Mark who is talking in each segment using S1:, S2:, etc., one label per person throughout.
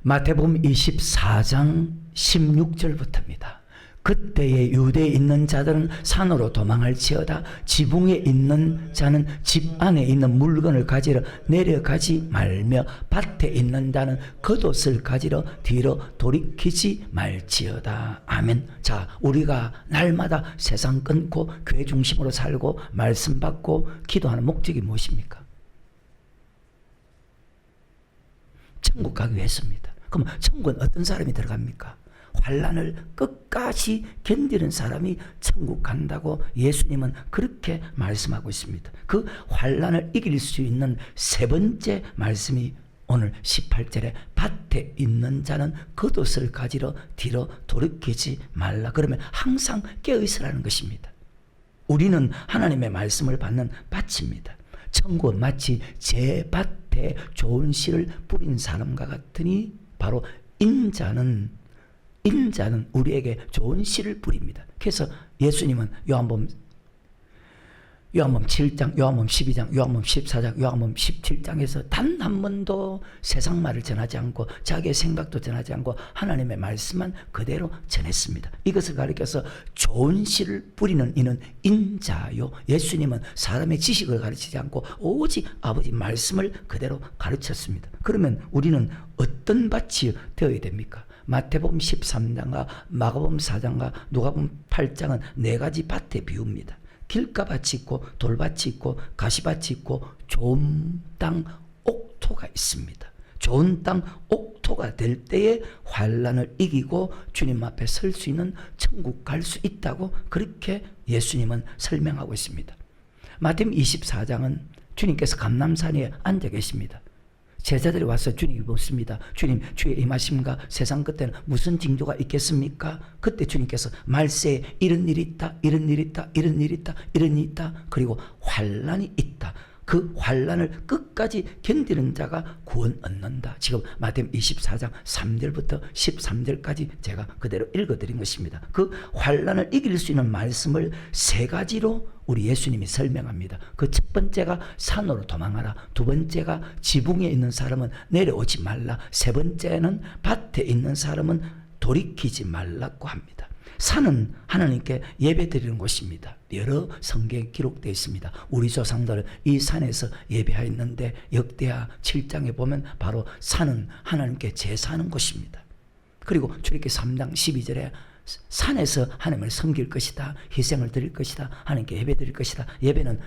S1: 마태복음 24장 16절부터입니다. 그때에 유대에 있는 자들은 산으로 도망할지어다 지붕에 있는 자는 집 안에 있는 물건을 가지러 내려가지 말며 밭에 있는 자는 겉옷을 가지러 뒤로 돌이키지 말지어다. 아멘. 자, 우리가 날마다 세상 끊고 교회 중심으로 살고 말씀 받고 기도하는 목적이 무엇입니까? 천국 가기 위해서입니다. 그럼 천국은 어떤 사람이 들어갑니까? 환난을 끝까지 견디는 사람이 천국 간다고 예수님은 그렇게 말씀하고 있습니다. 그 환난을 이길 수 있는 세 번째 말씀이 오늘 18절에 밭에 있는 자는 겉옷을 가지러 뒤로 돌이키지 말라. 그러면 항상 깨어있으라는 것입니다. 우리는 하나님의 말씀을 받는 밭입니다. 천국은 마치 제 밭에 좋은 씨를 뿌린 사람과 같으니 바로 인자는 우리에게 좋은 씨를 뿌립니다. 그래서 예수님은 요한복음 7장, 요한복음 12장, 요한복음 14장, 요한복음 17장에서 단 한 번도 세상 말을 전하지 않고 자기의 생각도 전하지 않고 하나님의 말씀만 그대로 전했습니다. 이것을 가리켜서 좋은 씨를 뿌리는 이는 인자요. 예수님은 사람의 지식을 가르치지 않고 오직 아버지 말씀을 그대로 가르쳤습니다. 그러면 우리는 어떤 밭이 되어야 됩니까? 마태복음 13장과 마가복음 4장과 누가복음 8장은 네 가지 밭의 비유입니다. 길가밭이 있고 돌밭이 있고 가시밭이 있고 좋은 땅 옥토가 있습니다. 좋은 땅 옥토가 될 때에 환난을 이기고 주님 앞에 설 수 있는 천국 갈 수 있다고 그렇게 예수님은 설명하고 있습니다. 마태복음 24장은 주님께서 감람산에 앉아 계십니다. 제자들이 와서 주님이 묻습니다. 주님, 주의 임하심과 세상 끝에는 무슨 징조가 있겠습니까? 그때 주님께서 말세에 이런 일이 있다, 이런 일이 있다, 이런 일이 있다, 이런 일이 있다, 그리고 환난이 있다. 그 환난을 끝까지 견디는 자가 구원 얻는다. 지금 마태복음 24장 3절부터 13절까지 제가 그대로 읽어드린 것입니다. 그 환난을 이길 수 있는 말씀을 세 가지로 우리 예수님이 설명합니다. 그 첫 번째가 산으로 도망하라. 두 번째가 지붕에 있는 사람은 내려오지 말라. 세 번째는 밭에 있는 사람은 돌이키지 말라고 합니다. 산은 하나님께 예배드리는 곳입니다. 여러 성경에 기록되어 있습니다. 우리 조상들 이 산에서 예배하였는데 역대하 7장에 보면 바로 산은 하나님께 제사하는 곳입니다. 그리고 출애굽기 3장 12절에 산에서 하나님을 섬길 것이다. 희생을 드릴 것이다. 하나님께 예배 드릴 것이다. 예배는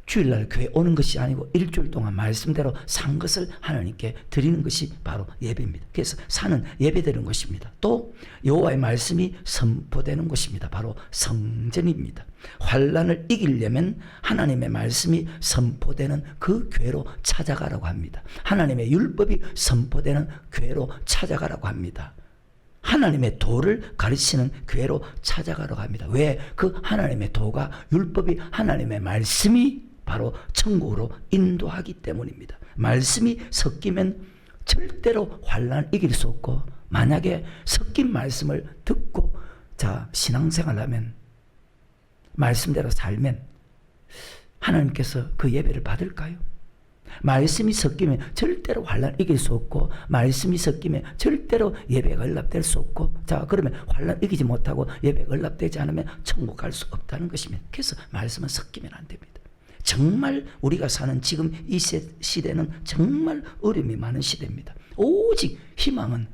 S1: 주일날 교회 오는 것이 아니고 일주일 동안 말씀대로 산 것을 하나님께 드리는 것이 바로 예배입니다. 그래서 산은 예배드리는 곳입니다. 또 여호와의 말씀이 선포되는 곳입니다. 바로 성전입니다. 환난을 이기려면 하나님의 말씀이 선포되는 그 교회로 찾아가라고 합니다. 하나님의 율법이 선포되는 교회로 찾아가라고 합니다. 하나님의 도를 가르치는 교회로 찾아가라고 합니다. 왜? 그 하나님의 도가 율법이 하나님의 말씀이 바로 천국으로 인도하기 때문입니다. 말씀이 섞이면 절대로 환난을 이길 수 없고, 만약에 섞인 말씀을 듣고 신앙생활을 하면, 말씀대로 살면 하나님께서 그 예배를 받을까요? 말씀이 섞이면 절대로 환난을 이길 수 없고, 말씀이 섞이면 절대로 예배가 연락될 수 없고, 그러면 환난을 이기지 못하고 예배가 연락되지 않으면 천국 갈 수 없다는 것입니다. 그래서 말씀은 섞이면 안 됩니다. 정말 우리가 사는 지금 이 시대는 정말 어려움이 많은 시대입니다. 오직 희망은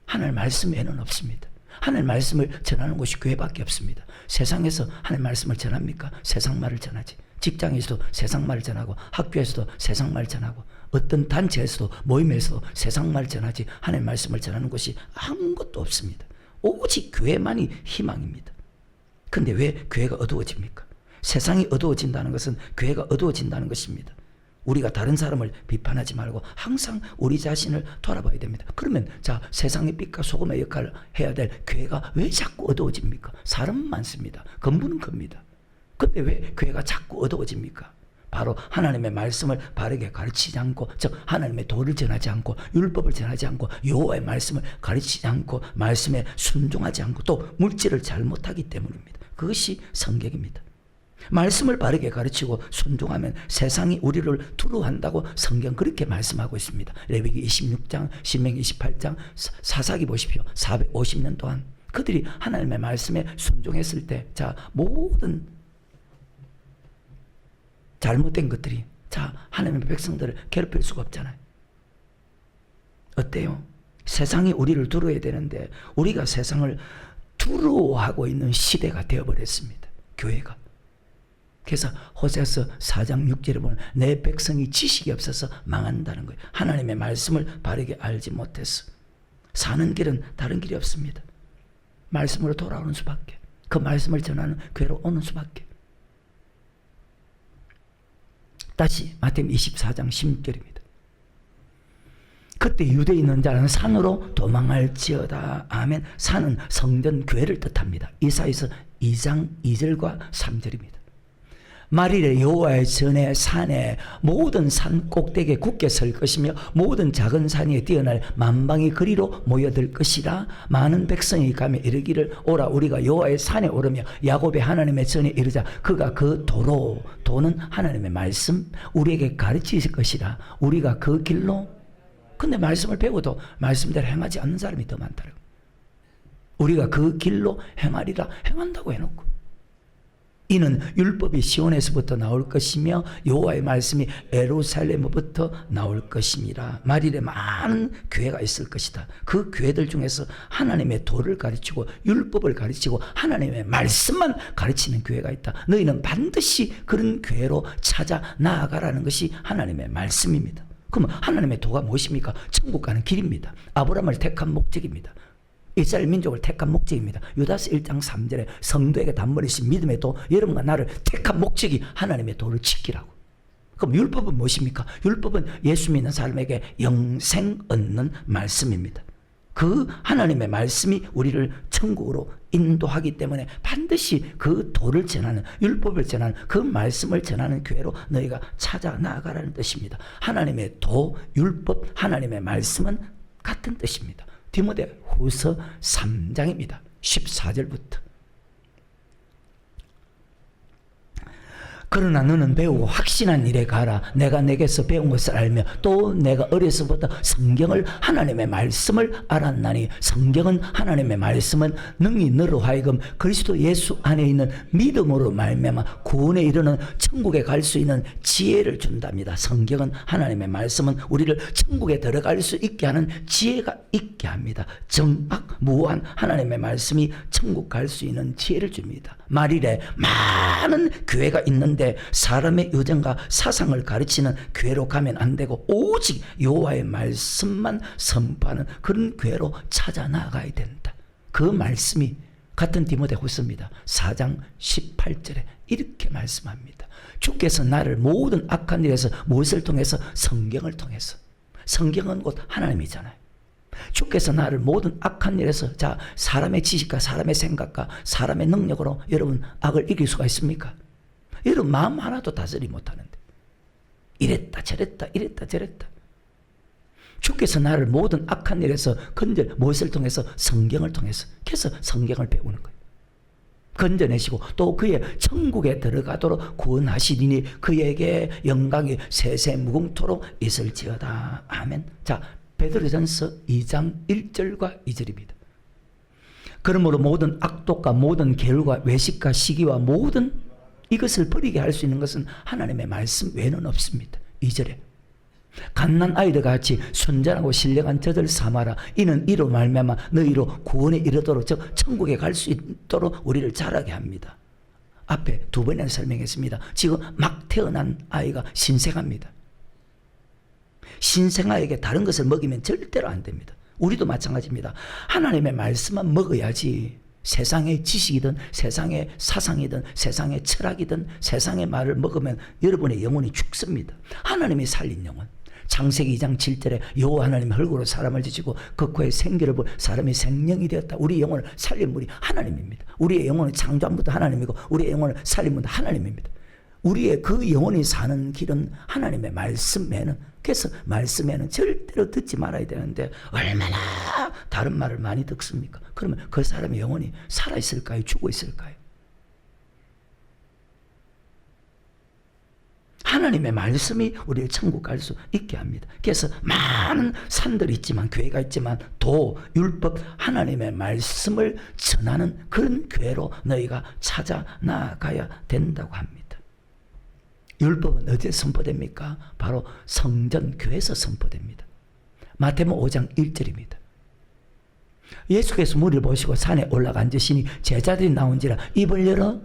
S1: 하나님 말씀 외에는 없습니다. 하나님 말씀을 전하는 곳이 교회밖에 없습니다. 세상에서 하나님 말씀을 전합니까? 세상 말을 전하지. 직장에서도 세상 말을 전하고, 학교에서도 세상 말을 전하고, 어떤 단체에서도 모임에서도 세상 말을 전하지 하나님 말씀을 전하는 곳이 아무것도 없습니다. 오직 교회만이 희망입니다. 그런데 왜 교회가 어두워집니까? 세상이 어두워진다는 것은 교회가 어두워진다는 것입니다. 우리가 다른 사람을 비판하지 말고 항상 우리 자신을 돌아봐야 됩니다. 그러면 세상의 빛과 소금의 역할을 해야 될 교회가 왜 자꾸 어두워집니까? 사람은 많습니다. 건물은 큽니다. 근데 왜 교회가 자꾸 어두워집니까? 바로 하나님의 말씀을 바르게 가르치지 않고, 즉 하나님의 도를 전하지 않고, 율법을 전하지 않고, 여호와의 말씀을 가르치지 않고, 말씀에 순종하지 않고, 또 물질을 잘못하기 때문입니다. 그것이 성경입니다. 말씀을 바르게 가르치고 순종하면 세상이 우리를 두려워한다고 성경 그렇게 말씀하고 있습니다. 레위기 26장, 신명기 28장, 사사기 보십시오. 450년 동안 그들이 하나님의 말씀에 순종했을 때, 자, 모든 잘못된 것들이, 자, 하나님의 백성들을 괴롭힐 수가 없잖아요. 어때요? 세상이 우리를 두려워해야 되는데 우리가 세상을 두려워하고 있는 시대가 되어버렸습니다. 교회가. 그래서 호세아서 4장 6절에 보면 내 백성이 지식이 없어서 망한다는 거예요. 하나님의 말씀을 바르게 알지 못해서 사는 길은 다른 길이 없습니다. 말씀으로 돌아오는 수밖에, 그 말씀을 전하는 교회로 오는 수밖에. 다시 마태복음 24장 16절입니다. 그때 유대에 있는 자는 산으로 도망할지어다. 아멘. 산은 성전 교회를 뜻합니다. 이사야서 2장 2절과 3절입니다. 말일에 여호와의 전에 산에 모든 산 꼭대기에 굳게 설 것이며 모든 작은 산에 뛰어날 만방의 거리로 모여들 것이라. 많은 백성이 가며 이르기를 오라 우리가 여호와의 산에 오르며 야곱의 하나님의 전에 이르자. 그가 그 도로, 도는 하나님의 말씀, 우리에게 가르치실 것이라. 우리가 그 길로. 근데 말씀을 배워도 말씀대로 행하지 않는 사람이 더 많더라고요. 우리가 그 길로 행하리라. 행한다고 해놓고, 이는 율법이 시온에서부터 나올 것이며 여호와의 말씀이 예루살렘으로부터 나올 것임이라. 말일에 많은 교회가 있을 것이다. 그 교회들 중에서 하나님의 도를 가르치고 율법을 가르치고 하나님의 말씀만 가르치는 교회가 있다. 너희는 반드시 그런 교회로 찾아 나아가라는 것이 하나님의 말씀입니다. 그럼 하나님의 도가 무엇입니까? 천국 가는 길입니다. 아브라함을 택한 목적입니다. 이스라엘 민족을 택한 목적입니다. 유다서 1장 3절에 성도에게 단번이신 믿음의 도, 여러분과 나를 택한 목적이 하나님의 도를 지키라고. 그럼 율법은 무엇입니까? 율법은 예수 믿는 사람에게 영생 얻는 말씀입니다. 그 하나님의 말씀이 우리를 천국으로 인도하기 때문에 반드시 그 도를 전하는, 율법을 전하는, 그 말씀을 전하는 교회로 너희가 찾아 나아가라는 뜻입니다. 하나님의 도, 율법, 하나님의 말씀은 같은 뜻입니다. 디모데후서 3장입니다. 14절부터. 그러나 너는 배우고 확신한 일에 가라. 내가 내게서 배운 것을 알며 또 내가 어려서부터 성경을, 하나님의 말씀을 알았나니 성경은, 하나님의 말씀은 능히 너로 하여금 그리스도 예수 안에 있는 믿음으로 말미암아 구원에 이르는 천국에 갈 수 있는 지혜를 준답니다. 성경은, 하나님의 말씀은 우리를 천국에 들어갈 수 있게 하는 지혜가 있게 합니다. 정확무한 하나님의 말씀이 천국 갈 수 있는 지혜를 줍니다. 말일에 많은 교회가 있는데 사람의 의견과 사상을 가르치는 교회로 가면 안 되고 오직 여호와의 말씀만 선포하는 그런 교회로 찾아 나가야 된다. 그 말씀이 같은 디모데후서입니다. 4장 18절에 이렇게 말씀합니다. 주께서 나를 모든 악한 일에서 무엇을 통해서? 성경을 통해서. 성경은 곧 하나님이잖아요. 주께서 나를 모든 악한 일에서, 자, 사람의 지식과 사람의 생각과 사람의 능력으로 여러분 악을 이길 수가 있습니까? 여러분 마음 하나도 다스리지 못하는데 이랬다 저랬다 이랬다 저랬다. 주께서 나를 모든 악한 일에서 건져, 무엇을 통해서? 성경을 통해서. 그래서 성경을 배우는 거예요. 건져내시고 또 그의 천국에 들어가도록 구원하시리니 그에게 영광이 세세 무궁토록 있을지어다. 아멘. 자, 베드로전서 2장 1절과 2절입니다. 그러므로 모든 악독과 모든 계율과 외식과 시기와 모든 이것을 버리게 할 수 있는 것은 하나님의 말씀 외에는 없습니다. 2절에 갓난 아이들 같이 순전하고 신령한 젖을 삼아라. 이는 이로 말미암아 너희로 구원에 이르도록, 즉 천국에 갈 수 있도록 우리를 자라게 합니다. 앞에 두 번이나 설명했습니다. 지금 막 태어난 아이가 신생아입니다. 신생아에게 다른 것을 먹이면 절대로 안 됩니다. 우리도 마찬가지입니다. 하나님의 말씀만 먹어야지 세상의 지식이든 세상의 사상이든 세상의 철학이든 세상의 말을 먹으면 여러분의 영혼이 죽습니다. 하나님이 살린 영혼. 창세기 2장 7절에 여호와 하나님이 흙으로 사람을 지시고 그 코에 생기를 볼 사람이 생명이 되었다. 우리의 영혼을 살린 분이 하나님입니다. 우리의 영혼은 창조한부터 하나님이고 우리의 영혼을 살린 분도 하나님입니다. 우리의 그 영혼이 사는 길은 하나님의 말씀에는, 그래서 말씀에는 절대로 듣지 말아야 되는데 얼마나 다른 말을 많이 듣습니까? 그러면 그 사람의 영혼이 살아있을까요? 죽어있을까요? 하나님의 말씀이 우리를 천국 갈 수 있게 합니다. 그래서 많은 산들이 있지만, 교회가 있지만, 도, 율법, 하나님의 말씀을 전하는 그런 교회로 너희가 찾아 나가야 된다고 합니다. 율법은 어디에 선포됩니까? 바로 성전 교회에서 선포됩니다. 마태복음 5장 1절입니다. 예수께서 무리를 보시고 산에 올라가 앉으시니 제자들이 나온지라 입을 열어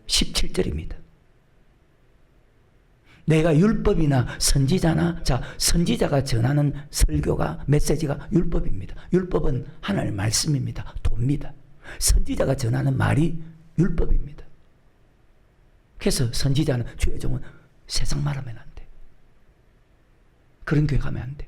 S1: 17절입니다. 내가 율법이나 선지자나, 자, 선지자가 전하는 설교가, 메시지가 율법입니다. 율법은 하나님의 말씀입니다. 도입니다. 선지자가 전하는 말이 율법입니다. 그래서 선지자는, 주의 종은 세상 말하면 안 돼. 그런 교회 가면 안 돼.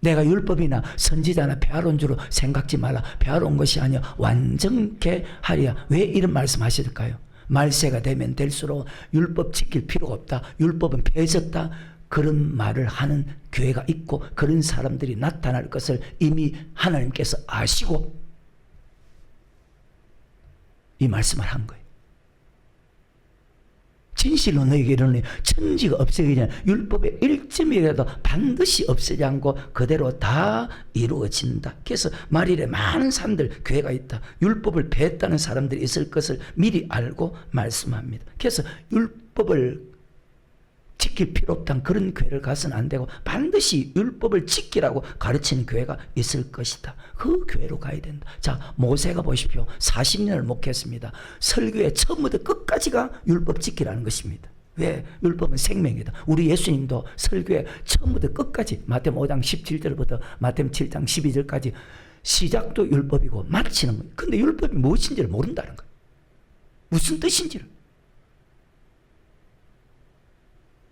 S1: 내가 율법이나 선지자나 배아론주로 생각지 말라. 배아론 것이 아니야 완전케 하리야. 왜 이런 말씀 하실까요? 말세가 되면 될수록 율법 지킬 필요가 없다. 율법은 폐해졌다. 그런 말을 하는 교회가 있고, 그런 사람들이 나타날 것을 이미 하나님께서 아시고 이 말씀을 한 거예요. 진실로 너에게 이르노니 천지가 없어지기 전에 율법의 1점이라도 반드시 없어지지 않고 그대로 다 이루어진다. 그래서 말일에 많은 사람들, 교회가 있다. 율법을 폐했다는 사람들이 있을 것을 미리 알고 말씀합니다. 그래서 율법을 지킬 필요 없다는 그런 교회를 가서는 안 되고, 반드시 율법을 지키라고 가르치는 교회가 있을 것이다. 그 교회로 가야 된다. 자, 모세가 보십시오. 40년을 목회했습니다. 설교의 처음부터 끝까지가 율법 지키라는 것입니다. 왜? 율법은 생명이다. 우리 예수님도 설교의 처음부터 끝까지, 마태복음 5장 17절부터 마태복음 7장 12절까지 시작도 율법이고 마치는 거예요. 근데 율법이 무엇인지를 모른다는 거예요. 무슨 뜻인지를.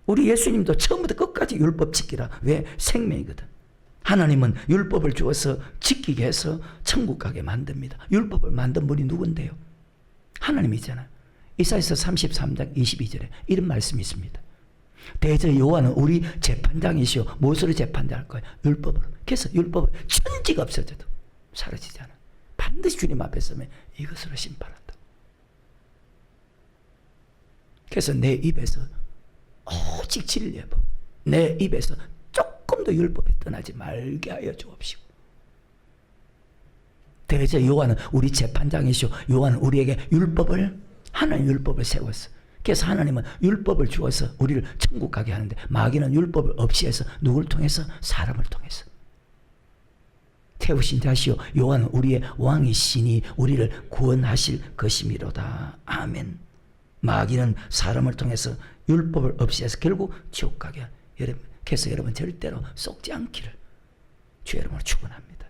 S1: 우리 예수님도 처음부터 끝까지 율법 지키라. 왜? 생명이거든. 하나님은 율법을 주어서 지키게 해서 천국 가게 만듭니다. 율법을 만든 분이 누군데요? 하나님이잖아요. 이사야서 33장 22절에 이런 말씀이 있습니다. 대저 여호와는 우리 재판장이시오. 무엇으로 재판할 거예요? 율법으로. 그래서 율법은 천지가 없어져도 사라지지 않아. 반드시 주님 앞에 서면 이것으로 심판한다. 그래서 내 입에서 오직 진리의 법, 내 입에서 조금도 율법에 떠나지 말게 하여 주옵시고. 대저 여호와는 우리 재판장이시오. 여호와는 우리에게 율법을, 하나님 율법을 세웠어. 그래서 하나님은 율법을 주어서 우리를 천국 가게 하는데, 마귀는 율법을 없이 해서 누구를 통해서? 사람을 통해서. 태우신 자시오. 여호와는 우리의 왕이시니 우리를 구원하실 것이미로다. 아멘. 마귀는 사람을 통해서 율법을 없이 해서 결국 지옥 가게. 그래서 여러분 절대로 속지 않기를 주의 이름으로 축원합니다.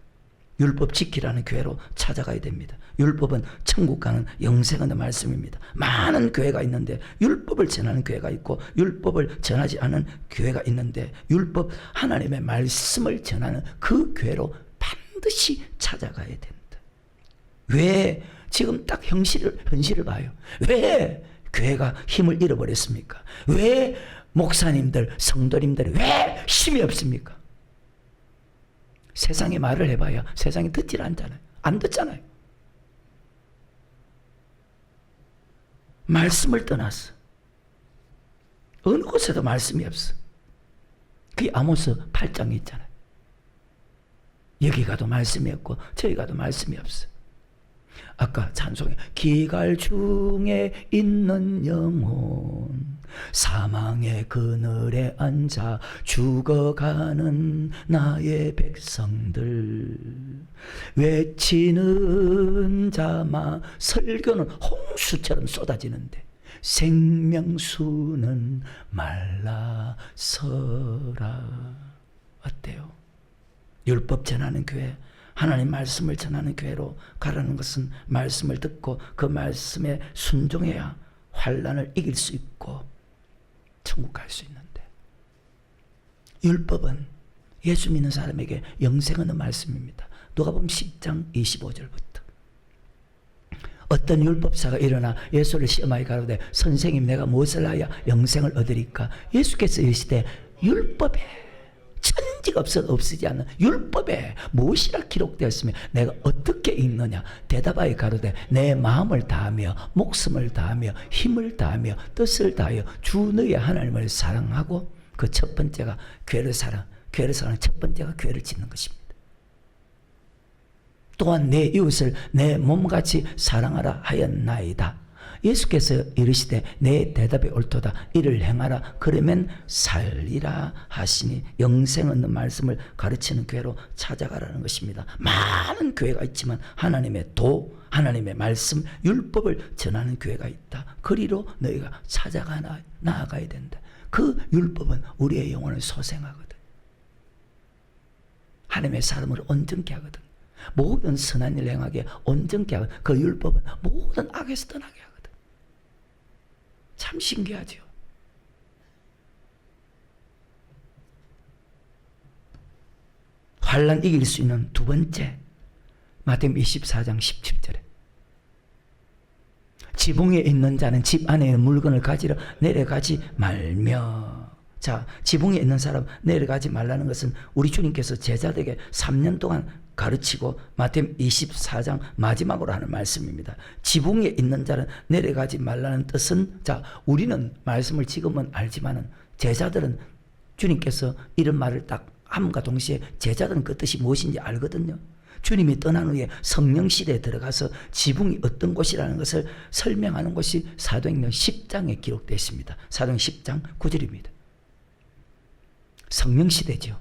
S1: 율법 지키라는 교회로 찾아가야 됩니다. 율법은 천국 가는 영생의 말씀입니다. 많은 교회가 있는데 율법을 전하는 교회가 있고 율법을 전하지 않은 교회가 있는데, 율법 하나님의 말씀을 전하는 그 교회로 반드시 찾아가야 된다. 왜 지금 딱 현실을 봐요. 왜 교회가 힘을 잃어버렸습니까? 왜 목사님들, 성도님들이 왜 힘이 없습니까? 세상에 말을 해봐야 세상이 듣질 않잖아요. 안 듣잖아요. 말씀을 떠났어. 어느 곳에도 말씀이 없어. 그게 아모스 8장에 있잖아요. 여기 가도 말씀이 없고 저기 가도 말씀이 없어. 아까 찬송에 기갈 중에 있는 영혼, 사망의 그늘에 앉아 죽어가는 나의 백성들, 외치는 자마, 설교는 홍수처럼 쏟아지는데 생명수는 말라서라. 어때요? 율법 전하는 교회, 하나님 말씀을 전하는 교회로 가라는 것은 말씀을 듣고 그 말씀에 순종해야 환난을 이길 수 있고 천국 갈 수 있는데, 율법은 예수 믿는 사람에게 영생 얻는 말씀입니다. 누가복음 10장 25절부터 어떤 율법사가 일어나 예수를 시험하여 가로되 선생님 내가 무엇을 하여 영생을 얻으리까? 예수께서 이르시되 율법에 천지가 없어지지 않는 율법에 무엇이라 기록되었으며 내가 어떻게 읽느냐. 대답하여 가로되 내 마음을 다하며 목숨을 다하며 힘을 다하며 뜻을 다하여 주 너의 하나님을 사랑하고 그 첫 번째가 교회를 사랑. 교회를 사랑하는 첫 번째가 교회를 짓는 것입니다. 또한 내 이웃을 내 몸같이 사랑하라 하였나이다. 예수께서 이르시되 내 대답이 옳도다. 이를 행하라. 그러면 살리라 하시니 영생 얻는 말씀을 가르치는 교회로 찾아가라는 것입니다. 많은 교회가 있지만 하나님의 도, 하나님의 말씀, 율법을 전하는 교회가 있다. 그리로 너희가 나아가야 된다. 그 율법은 우리의 영혼을 소생하거든. 하나님의 사람을 온전케 하거든. 모든 선한 일 행하게 온전케 하거든. 그 율법은 모든 악에서 떠나게 하거든. 참 신기하죠. 환난 이길 수 있는 두 번째, 마태복음 24장 17절에 지붕에 있는 자는 집 안에 있는 물건을 가지러 내려가지 말며. 자, 지붕에 있는 사람 내려가지 말라는 것은 우리 주님께서 제자들에게 3년 동안 가르치고 마태복음 24장 마지막으로 하는 말씀입니다. 지붕에 있는 자는 내려가지 말라는 뜻은, 자, 우리는 말씀을 지금은 알지만은 제자들은 주님께서 이런 말을 딱 함과 동시에 제자들은 그 뜻이 무엇인지 알거든요. 주님이 떠난 후에 성령 시대에 들어가서 지붕이 어떤 곳이라는 것을 설명하는 것이 사도행전 10장에 기록되어 있습니다. 사도행전 10장 9절입니다. 성령 시대죠.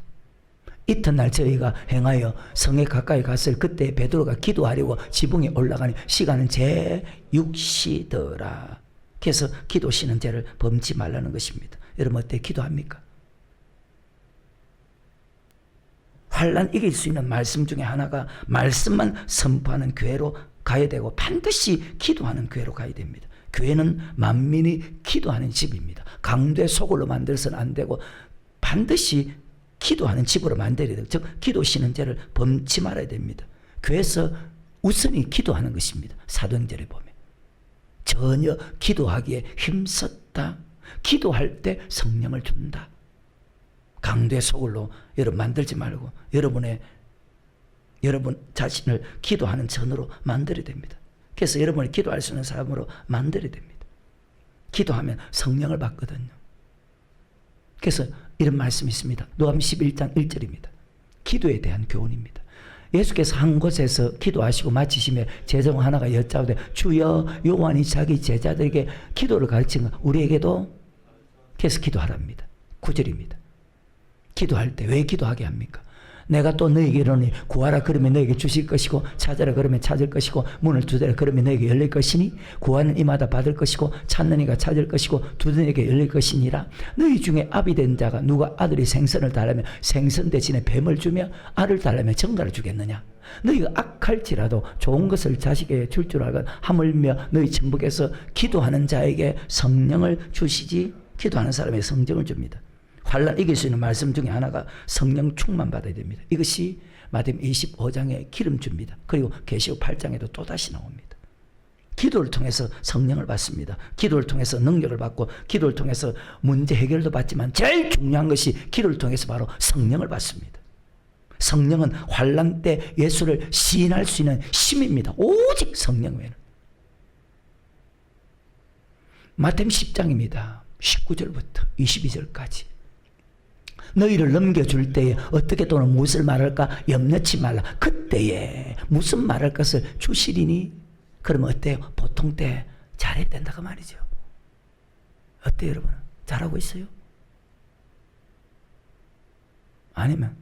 S1: 이튿날 저희가 행하여 성에 가까이 갔을 그때 베드로가 기도하려고 지붕에 올라가니 시간은 제6시더라. 그래서 기도 쉬는 죄를 범치 말라는 것입니다. 여러분 어때? 기도합니까? 환난 이길 수 있는 말씀 중에 하나가 말씀만 선포하는 교회로 가야 되고 반드시 기도하는 교회로 가야 됩니다. 교회는 만민이 기도하는 집입니다. 강돼 소굴로 만들어서는 안 되고 반드시 기도하는 집으로 만들어야 돼요. 즉 기도 쉬는 죄를 범치 말아야 됩니다. 교회에서 우선이 기도하는 것입니다. 사도행전에 보면 전혀 기도하기에 힘썼다. 기도할 때 성령을 준다. 강돼 소굴로 여러분 만들지 말고 여러분 자신을 기도하는 전으로 만들어야 됩니다. 그래서 여러분이 기도할 수 있는 사람으로 만들어야 됩니다. 기도하면 성령을 받거든요. 그래서 이런 말씀이 있습니다. 누가복음 11장 1절입니다. 기도에 대한 교훈입니다. 예수께서 한 곳에서 기도하시고 마치시며 제자 중 하나가 여짜오되 주여 요한이 자기 제자들에게 기도를 가르친 것 우리에게도 그래서 기도하랍니다. 9절입니다. 기도할 때 왜 기도하게 합니까? 내가 또 너에게 이르노니 구하라 그러면 너에게 주실 것이고 찾으라 그러면 찾을 것이고 문을 두드리라 그러면 너에게 열릴 것이니 구하는 이마다 받을 것이고 찾는 이가 찾을 것이고 두드리는 이에게 열릴 것이니라. 너희 중에 아비 된 자가 누가 아들이 생선을 달라면 생선 대신에 뱀을 주며 알을 달라면 정갈을 주겠느냐. 너희가 악할지라도 좋은 것을 자식에게 줄 줄 알건 하물며 너희 천부께서 기도하는 자에게 성령을 주시지. 기도하는 사람에게 성령을 줍니다. 환난 이길 수 있는 말씀 중에 하나가 성령 충만 받아야 됩니다. 이것이 마태복음 25장에 기름 줍니다. 그리고 계시록 8장에도 또다시 나옵니다. 기도를 통해서 성령을 받습니다. 기도를 통해서 능력을 받고 기도를 통해서 문제 해결도 받지만 제일 중요한 것이 기도를 통해서 바로 성령을 받습니다. 성령은 환난 때 예수를 시인할 수 있는 힘입니다. 오직 성령 외에는. 마태복음 10장입니다. 19절부터 22절까지. 너희를 넘겨줄 때에 어떻게 또는 무엇을 말할까 염려치 말라. 그때에 무슨 말할 것을 주시리니. 그러면 어때요? 보통 때 잘해야 된다 그 말이죠. 어때요 여러분? 잘하고 있어요? 아니면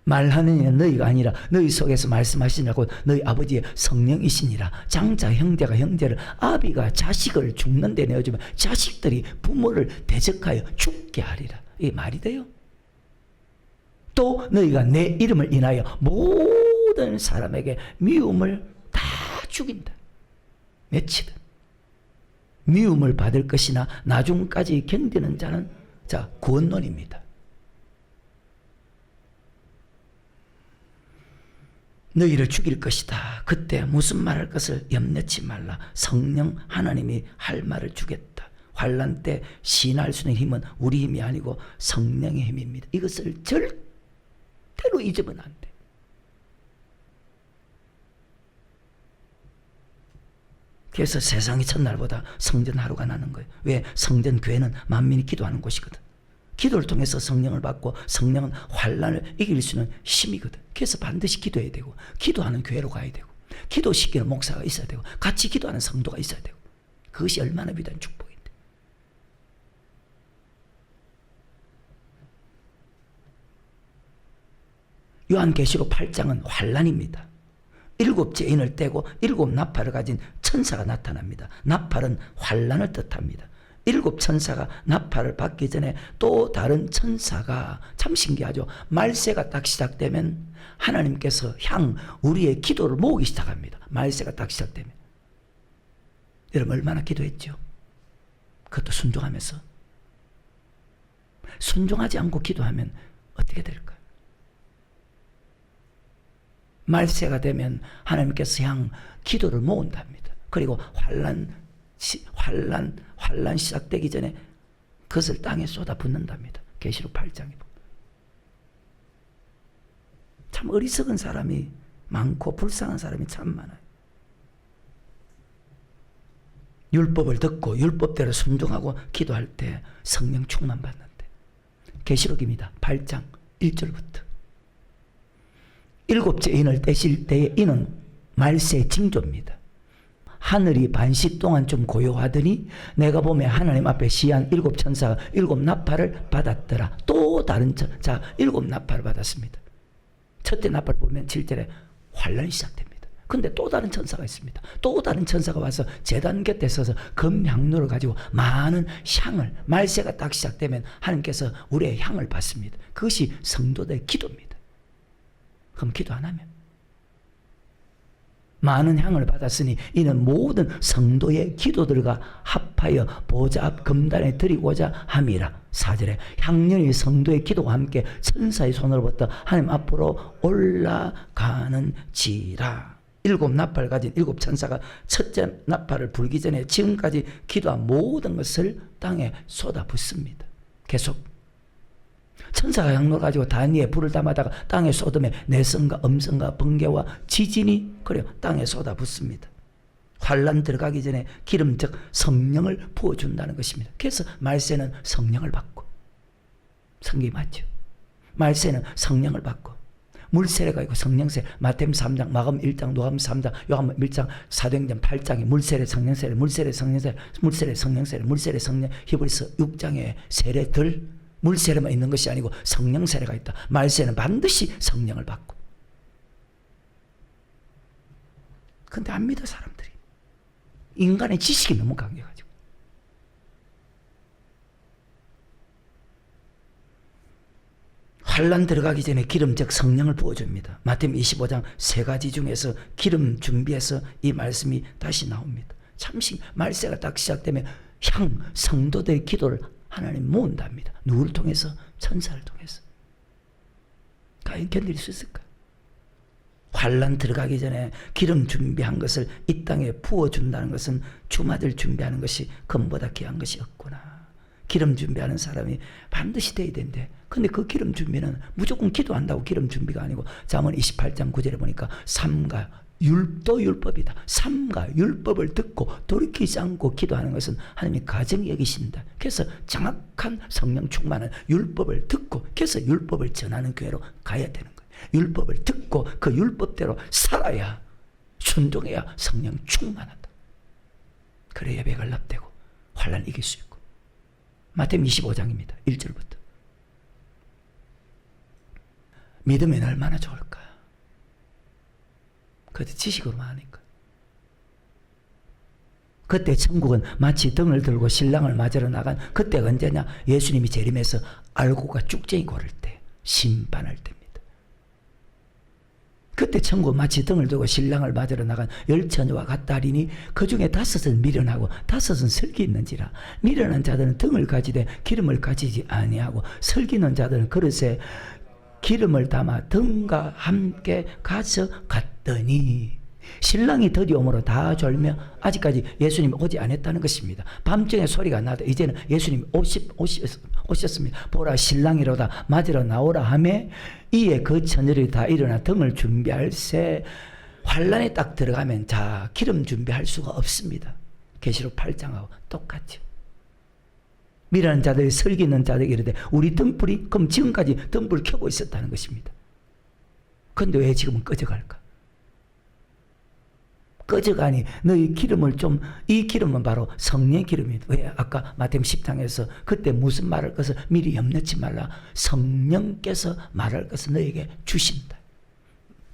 S1: 말하는 이는 너희가 아니라 너희 속에서 말씀하시냐고 너희 아버지의 성령이시니라. 장자 형제가 형제를 아비가 자식을 죽는 데 내어주면 자식들이 부모를 대적하여 죽게 하리라. 이게 말이 돼요? 또 너희가 내 이름을 인하여 모든 사람에게 미움을 다 죽인다. 며칠은 미움을 받을 것이나 나중까지 견디는 자는 자 구원론입니다. 너희를 죽일 것이다. 그때 무슨 말할 것을 염려치 말라. 성령 하나님이 할 말을 주겠다. 환난 때 시인할 수 있는 힘은 우리 힘이 아니고 성령의 힘입니다. 이것을 절대로 잊으면 안 돼. 그래서 세상이 첫날보다 성전 하루가 나는 거예요. 왜? 성전 교회는 만민이 기도하는 곳이거든. 기도를 통해서 성령을 받고 성령은 환난을 이길 수 있는 힘이거든. 그래서 반드시 기도해야 되고 기도하는 교회로 가야 되고 기도시키는 목사가 있어야 되고 같이 기도하는 성도가 있어야 되고 그것이 얼마나 위대한 축복인데. 요한계시록 8장은 환난입니다. 7 인을 떼고 7 나팔을 가진 천사가 나타납니다. 나팔은 환난을 뜻합니다. 7 천사가 나팔을 받기 전에 또 다른 천사가, 참 신기하죠. 말세가 딱 시작되면 하나님께서 우리의 기도를 모으기 시작합니다. 말세가 딱 시작되면. 여러분 얼마나 기도했죠? 그것도 순종하면서. 순종하지 않고 기도하면 어떻게 될까요? 말세가 되면 하나님께서 기도를 모은답니다. 그리고 환난 시작되기 전에 그것을 땅에 쏟아 붓는답니다. 계시록 8장에 보면. 참 어리석은 사람이 많고 불쌍한 사람이 참 많아요. 율법을 듣고 율법대로 순종하고 기도할 때 성령 충만 받는데. 계시록입니다. 8장 1절부터. 7째 인을 떼실 때의 인은 말세의 징조입니다. 하늘이 반시 동안 좀 고요하더니 내가 보매 하나님 앞에 시한 7 천사가 7 나팔을 받았더라. 또 다른 자 7 나팔을 받았습니다. 첫째 나팔 보면 7절에 환란이 시작됩니다. 근데 또 다른 천사가 있습니다. 또 다른 천사가 와서 제단 곁에 서서 금향로를 가지고 많은 향을, 말세가 딱 시작되면 하나님께서 우리의 향을 받습니다. 그것이 성도들의 기도입니다. 그럼 기도 안 하면 많은 향을 받았으니 이는 모든 성도의 기도들과 합하여 보좌 앞 금단에 드리고자 함이라. 4절에 향년이 성도의 기도와 함께 천사의 손으로부터 하나님 앞으로 올라가는지라. 7 나팔 가진 7 천사가 첫째 나팔을 불기 전에 지금까지 기도한 모든 것을 땅에 쏟아붓습니다. 계속 천사가 향로를 가지고 단위에 불을 담아다가 땅에 쏟으며 내성과 음성과 번개와 지진이 그래요 땅에 쏟아붓습니다. 환란 들어가기 전에 기름 즉 성령을 부어준다는 것입니다. 그래서 말세는 성령을 받고, 성경이 맞죠? 말세는 성령을 받고 물세례가 있고 성령세례, 마태복음 3장, 마가복음 1장, 누가복음 3장, 요한복음 1장, 사도행전 8장에 물세례, 성령세례, 물세례, 성령세례, 물세례, 성령세례, 물세례, 성령, 히브리서 6장에 세례들, 물세례만 있는 것이 아니고 성령세례가 있다. 말세는 반드시 성령을 받고. 근데 안 믿어 사람들이. 인간의 지식이 너무 강해가지고. 환란 들어가기 전에 기름 즉 성령을 부어줍니다. 마태복음 25장 3가지 중에서 기름 준비해서 이 말씀이 다시 나옵니다. 참신 말세가 딱 시작되면 성도들의 기도를 하나님 모은답니다. 누구를 통해서? 천사를 통해서. 과연 견딜 수 있을까? 환란 들어가기 전에 기름 준비한 것을 이 땅에 부어준다는 것은 주마들 준비하는 것이 금보다 귀한 것이 없구나. 기름 준비하는 사람이 반드시 돼야 되는데, 근데 그 기름 준비는 무조건 기도한다고 기름 준비가 아니고, 잠언 28장 9절에 보니까 삼가 율도 율법이다. 삼가 율법을 듣고 돌이키지 않고 기도하는 것은 하나님이 가증히 여기신다. 그래서 정확한 성령 충만한 율법을 듣고, 그래서 율법을 전하는 교회로 가야 되는 거예요. 율법을 듣고 그 율법대로 살아야, 순종해야 성령 충만한다. 그래야 예배가 연락되고 환난 이길 수 있고. 마태복음 25장입니다. 1절부터. 믿으면 얼마나 좋을까? 그때 지식으로만 하니까. 그때 천국은 마치 등을 들고 신랑을 맞으러 나간, 그때가 언제냐? 예수님이 재림해서 알고가 쭉쟁이 고를 때, 심판할 때입니다. 그때 천국은 마치 등을 들고 신랑을 맞으러 나간 10처녀와 같다리니 그 중에 5은 미련하고 5은 설기 있는지라. 미련한 자들은 등을 가지되 기름을 가지지 아니하고, 설기 있는 자들은 그릇에 기름을 담아 등과 함께 가져갔더니. 신랑이 드디어 오므로 다 졸며 아직까지 예수님이 오지 않았다는 것입니다. 밤중에 소리가 나도 이제는 예수님이 오셨습니다. 보라 신랑이로다 맞으러 나오라 하며 이에 그 처녀들이 다 일어나 등을 준비할새 환란에 딱 들어가면 자 기름 준비할 수가 없습니다. 계시록 8장하고 똑같죠. 미라는 자들이 설기는 자들에게 이르되 우리 등불이 그럼 지금까지 등불을 켜고 있었다는 것입니다. 그런데 왜 지금은 꺼져갈까? 꺼져가니 너희 기름을 좀, 이 기름은 바로 성령의 기름이다. 왜? 아까 마태복음 10장에서 그때 무슨 말할 것을 미리 염려치 말라. 성령께서 말할 것을 너에게 주신다.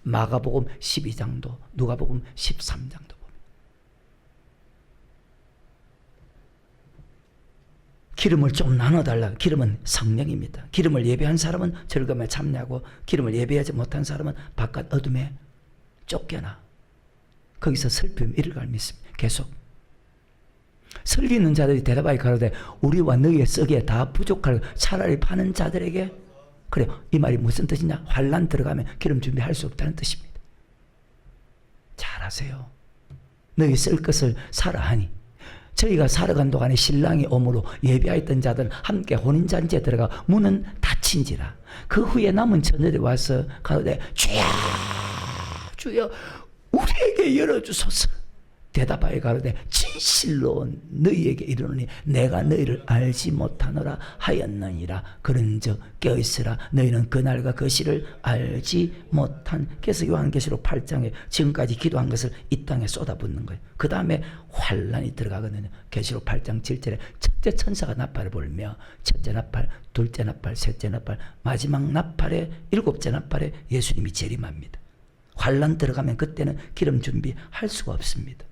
S1: 마가복음 12장도 누가복음 13장도 보면 기름을 좀 나눠달라. 기름은 성령입니다. 기름을 예배한 사람은 즐거움에 참여하고 기름을 예배하지 못한 사람은 바깥 어둠에 쫓겨나 거기서 슬픔 이를 갈 믿습니다. 계속 설기 있는 자들이 대답하여 가로되 우리와 너희의 썩이에 다 부족할 차라리 파는 자들에게 그래 이 말이 무슨 뜻이냐? 환난 들어가면 기름 준비할 수 없다는 뜻입니다. 잘하세요. 너희 쓸 것을 사라 하니 저희가 살아간 동안에 신랑이 오므로 예배하였던 자들은 함께 혼인잔치에 들어가 문은 닫힌지라. 그 후에 남은 처녀들이 와서 가로되 주여 주여 우리에게 열어주소서. 대답하여 가로되 진실로 너희에게 이르노니 내가 너희를 알지 못하노라 하였느니라. 그런즉 깨어있으라 너희는 그날과 그 시를 알지 못한. 그래서 요한계시록 8장에 지금까지 기도한 것을 이 땅에 쏟아붓는 거예요. 그 다음에 환란이 들어가거든요. 계시록 8장 7절에 첫째 천사가 나팔을 불며 첫째 나팔, 둘째 나팔, 셋째 나팔, 마지막 나팔에 일곱째 나팔에 예수님이 재림합니다. 환란 들어가면 그때는 기름 준비할 수가 없습니다.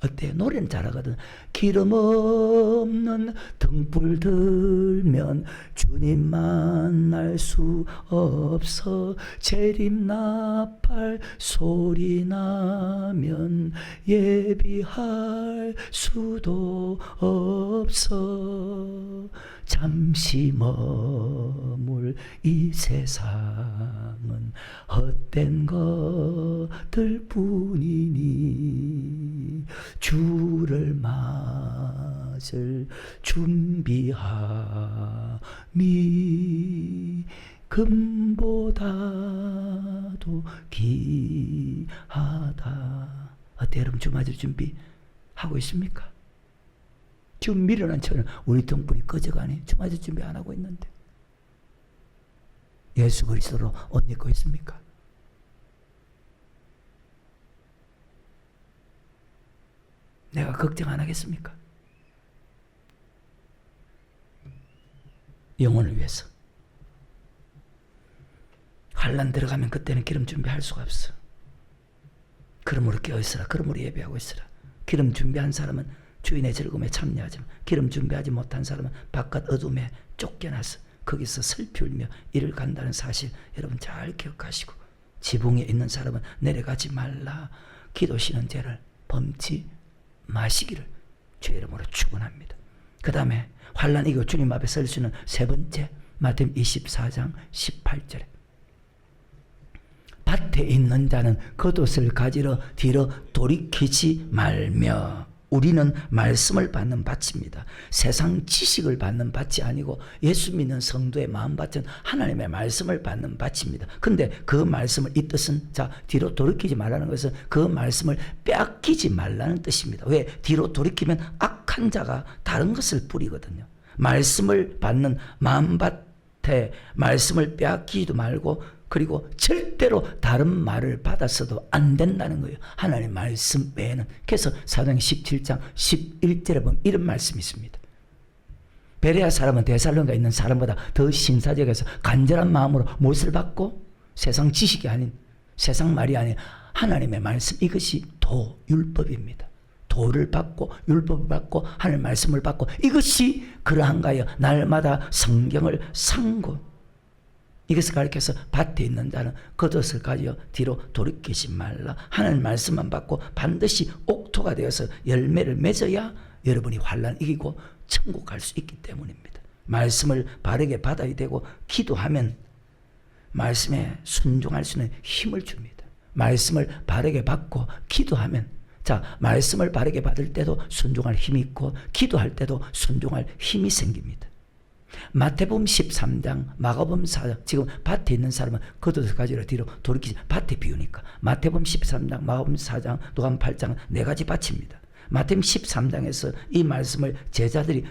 S1: 어때요? 노래는 잘하거든. 기름 없는 등불 들면 주님 만날 수 없어. 재림 나팔 소리 나면 예비할 수도 없어. 잠시 머물 이 세상은 헛된 것들 뿐이니 주를 맞을 준비함이 금보다도 귀하다. 어때요 여러분? 주 맞을 준비하고 있습니까? 지금 미련한 처는 우리 등불이 꺼져가니 주 맞을 준비 안 하고 있는데 예수 그리스도로 옷 입고 있습니까? 내가 걱정 안 하겠습니까? 영혼을 위해서. 환난 들어가면 그때는 기름 준비할 수가 없어. 그러므로 깨어있으라. 그러므로 예배하고 있으라. 기름 준비한 사람은 주인의 즐거움에 참여하지만 기름 준비하지 못한 사람은 바깥 어둠에 쫓겨나서 거기서 슬피 울며 이를 간다는 사실 여러분 잘 기억하시고 지붕에 있는 사람은 내려가지 말라. 기도시는 죄를 범치 마시기를 주의 이름으로 축원합니다. 그 다음에 환난 이기고 주님 앞에 설 수 있는 세 번째 마태복음 24장 18절에 밭에 있는 자는 겉옷을 가지러 뒤로 돌이키지 말며. 우리는 말씀을 받는 밭입니다. 세상 지식을 받는 밭이 아니고 예수 믿는 성도의 마음밭은 하나님의 말씀을 받는 밭입니다. 근데 그 말씀을 이 뜻은 자 뒤로 돌이키지 말라는 것은 그 말씀을 빼앗기지 말라는 뜻입니다. 왜? 뒤로 돌이키면 악한 자가 다른 것을 뿌리거든요. 말씀을 받는 마음밭에 말씀을 빼앗기지도 말고 그리고 절대로 다른 말을 받아서도 안 된다는 거예요. 하나님의 말씀 외에는. 그래서 사도행 17장 11절에 보면 이런 말씀이 있습니다. 베레아 사람은 데살로니가에 있는 사람보다 더 신사적에서 간절한 마음으로 무엇을 받고 세상 지식이 아닌 세상 말이 아닌 하나님의 말씀 이것이 율법입니다. 도를 받고 율법을 받고 하나님의 말씀을 받고 이것이 그러한가요? 날마다 성경을 상고 이것을 가르쳐서 밭에 있는 자는 겉옷을 가지어 뒤로 돌이키지 말라. 하나님 말씀만 받고 반드시 옥토가 되어서 열매를 맺어야 여러분이 환난 이기고 천국 갈 수 있기 때문입니다. 말씀을 바르게 받아야 되고 기도하면 말씀에 순종할 수 있는 힘을 줍니다. 말씀을 바르게 받고 기도하면, 자, 말씀을 바르게 받을 때도 순종할 힘이 있고 기도할 때도 순종할 힘이 생깁니다. 마태복음 13장, 마가복음 4장, 지금 밭에 있는 사람은 겉옷을 가지러 뒤로 돌이키지, 밭에 비우니까. 마태복음 13장, 마가복음 4장, 누가복음 8장 네 가지 밭입니다. 마태복음 13장에서 이 말씀을 제자들이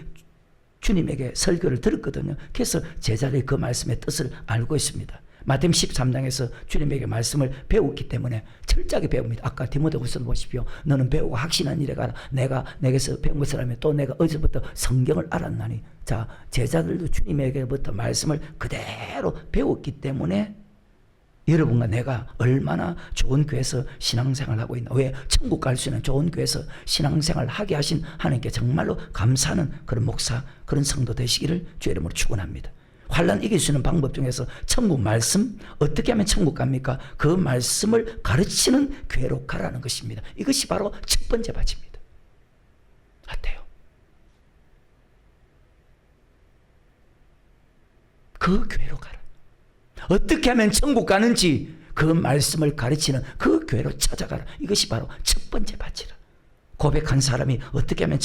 S1: 주님에게 설교를 들었거든요. 그래서 제자들이 그 말씀의 뜻을 알고 있습니다. 마태복음 13장에서 주님에게 말씀을 배웠기 때문에 철저하게 배웁니다. 아까 디모데후서 보십시오. 너는 배우고 확신한 일에 가라. 내가 내게서 배운 것을 하면 또 내가 어제부터 성경을 알았나니. 자, 제자들도 주님에게부터 말씀을 그대로 배웠기 때문에 여러분과 내가 얼마나 좋은 교회에서 신앙생활을 하고 있나. 왜? 천국 갈 수 있는 좋은 교회에서 신앙생활을 하게 하신 하나님께 정말로 감사하는 그런 목사, 그런 성도 되시기를 주의 이름으로 축원합니다. 환난 이길 수 있는 방법 중에서 천국 말씀, 어떻게 하면 천국 갑니까? 그 말씀을 가르치는 교회로 가라는 것입니다. 이것이 바로 첫 번째 바치입니다. 어때요? 그 교회로 가라. 어떻게 하면 천국 가는지 그 말씀을 가르치는 그 교회로 찾아가라. 이것이 바로 첫 번째 바치라. 고백한 사람이 어떻게 하면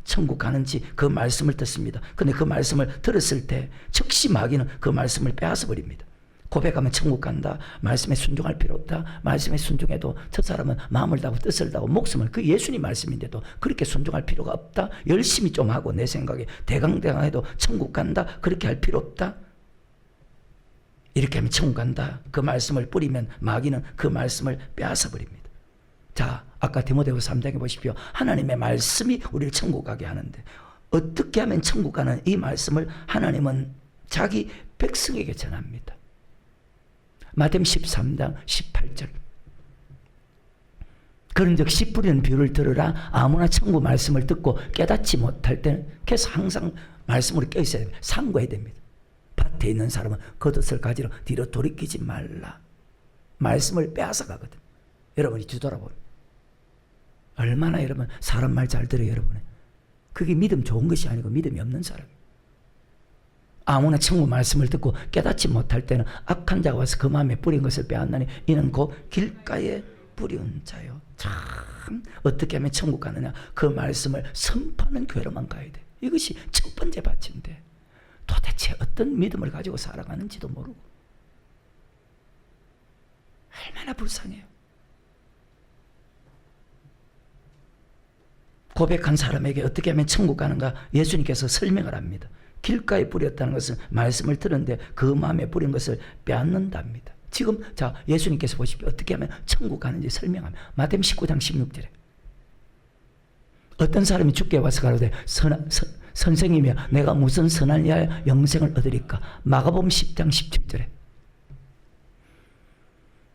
S1: 천국 가는지 그 말씀을 듣습니다. 근데 그 말씀을 들었을 때 즉시 마귀는 그 말씀을 빼앗아 버립니다. 고백하면 천국 간다. 말씀에 순종할 필요 없다. 말씀에 순종해도 저 사람은 마음을 다하고 뜻을 다하고 목숨을, 그 예수님 말씀인데도 그렇게 순종할 필요가 없다. 열심히 좀 하고 내 생각에 대강대강해도 천국 간다. 그렇게 할 필요 없다. 이렇게 하면 천국 간다. 그 말씀을 뿌리면 마귀는 그 말씀을 빼앗아 버립니다. 자, 아까 디모데후서 3장에 보십시오. 하나님의 말씀이 우리를 천국 가게 하는데 어떻게 하면 천국 가는 이 말씀을 하나님은 자기 백성에게 전합니다. 마태복음 13장 18절. 그런즉 씨 뿌리는 비유를 들으라. 아무나 천국 말씀을 듣고 깨닫지 못할 때는, 그래서 항상 말씀으로 껴있어야 됩니다. 상고해야 됩니다. 밭에 있는 사람은 겉옷을 가지러 뒤로 돌이키지 말라. 말씀을 빼앗아 가거든. 여러분이 뒤돌아보면 얼마나 여러분 사람 말 잘 들어요. 여러분, 그게 믿음 좋은 것이 아니고 믿음이 없는 사람이에요. 아무나 천국 말씀을 듣고 깨닫지 못할 때는 악한 자가 와서 그 마음에 뿌린 것을 빼앗나니 이는 곧 길가에 뿌린 자요. 참 어떻게 하면 천국 가느냐. 그 말씀을 선포하는 교회로만 가야 돼. 이것이 첫 번째 밭인데 도대체 어떤 믿음을 가지고 살아가는지도 모르고 얼마나 불쌍해요. 고백한 사람에게 어떻게 하면 천국 가는가 예수님께서 설명을 합니다. 길가에 뿌렸다는 것은 말씀을 들었는데 그 마음에 뿌린 것을 빼앗는답니다. 지금 자, 예수님께서 보십시오. 어떻게 하면 천국 가는지 설명합니다. 마태복음 19장 16절에 어떤 사람이 주께 와서 가로되 선생님이여 내가 무슨 선한 일 하여 영생을 얻으리까. 마가복음 10장 17절에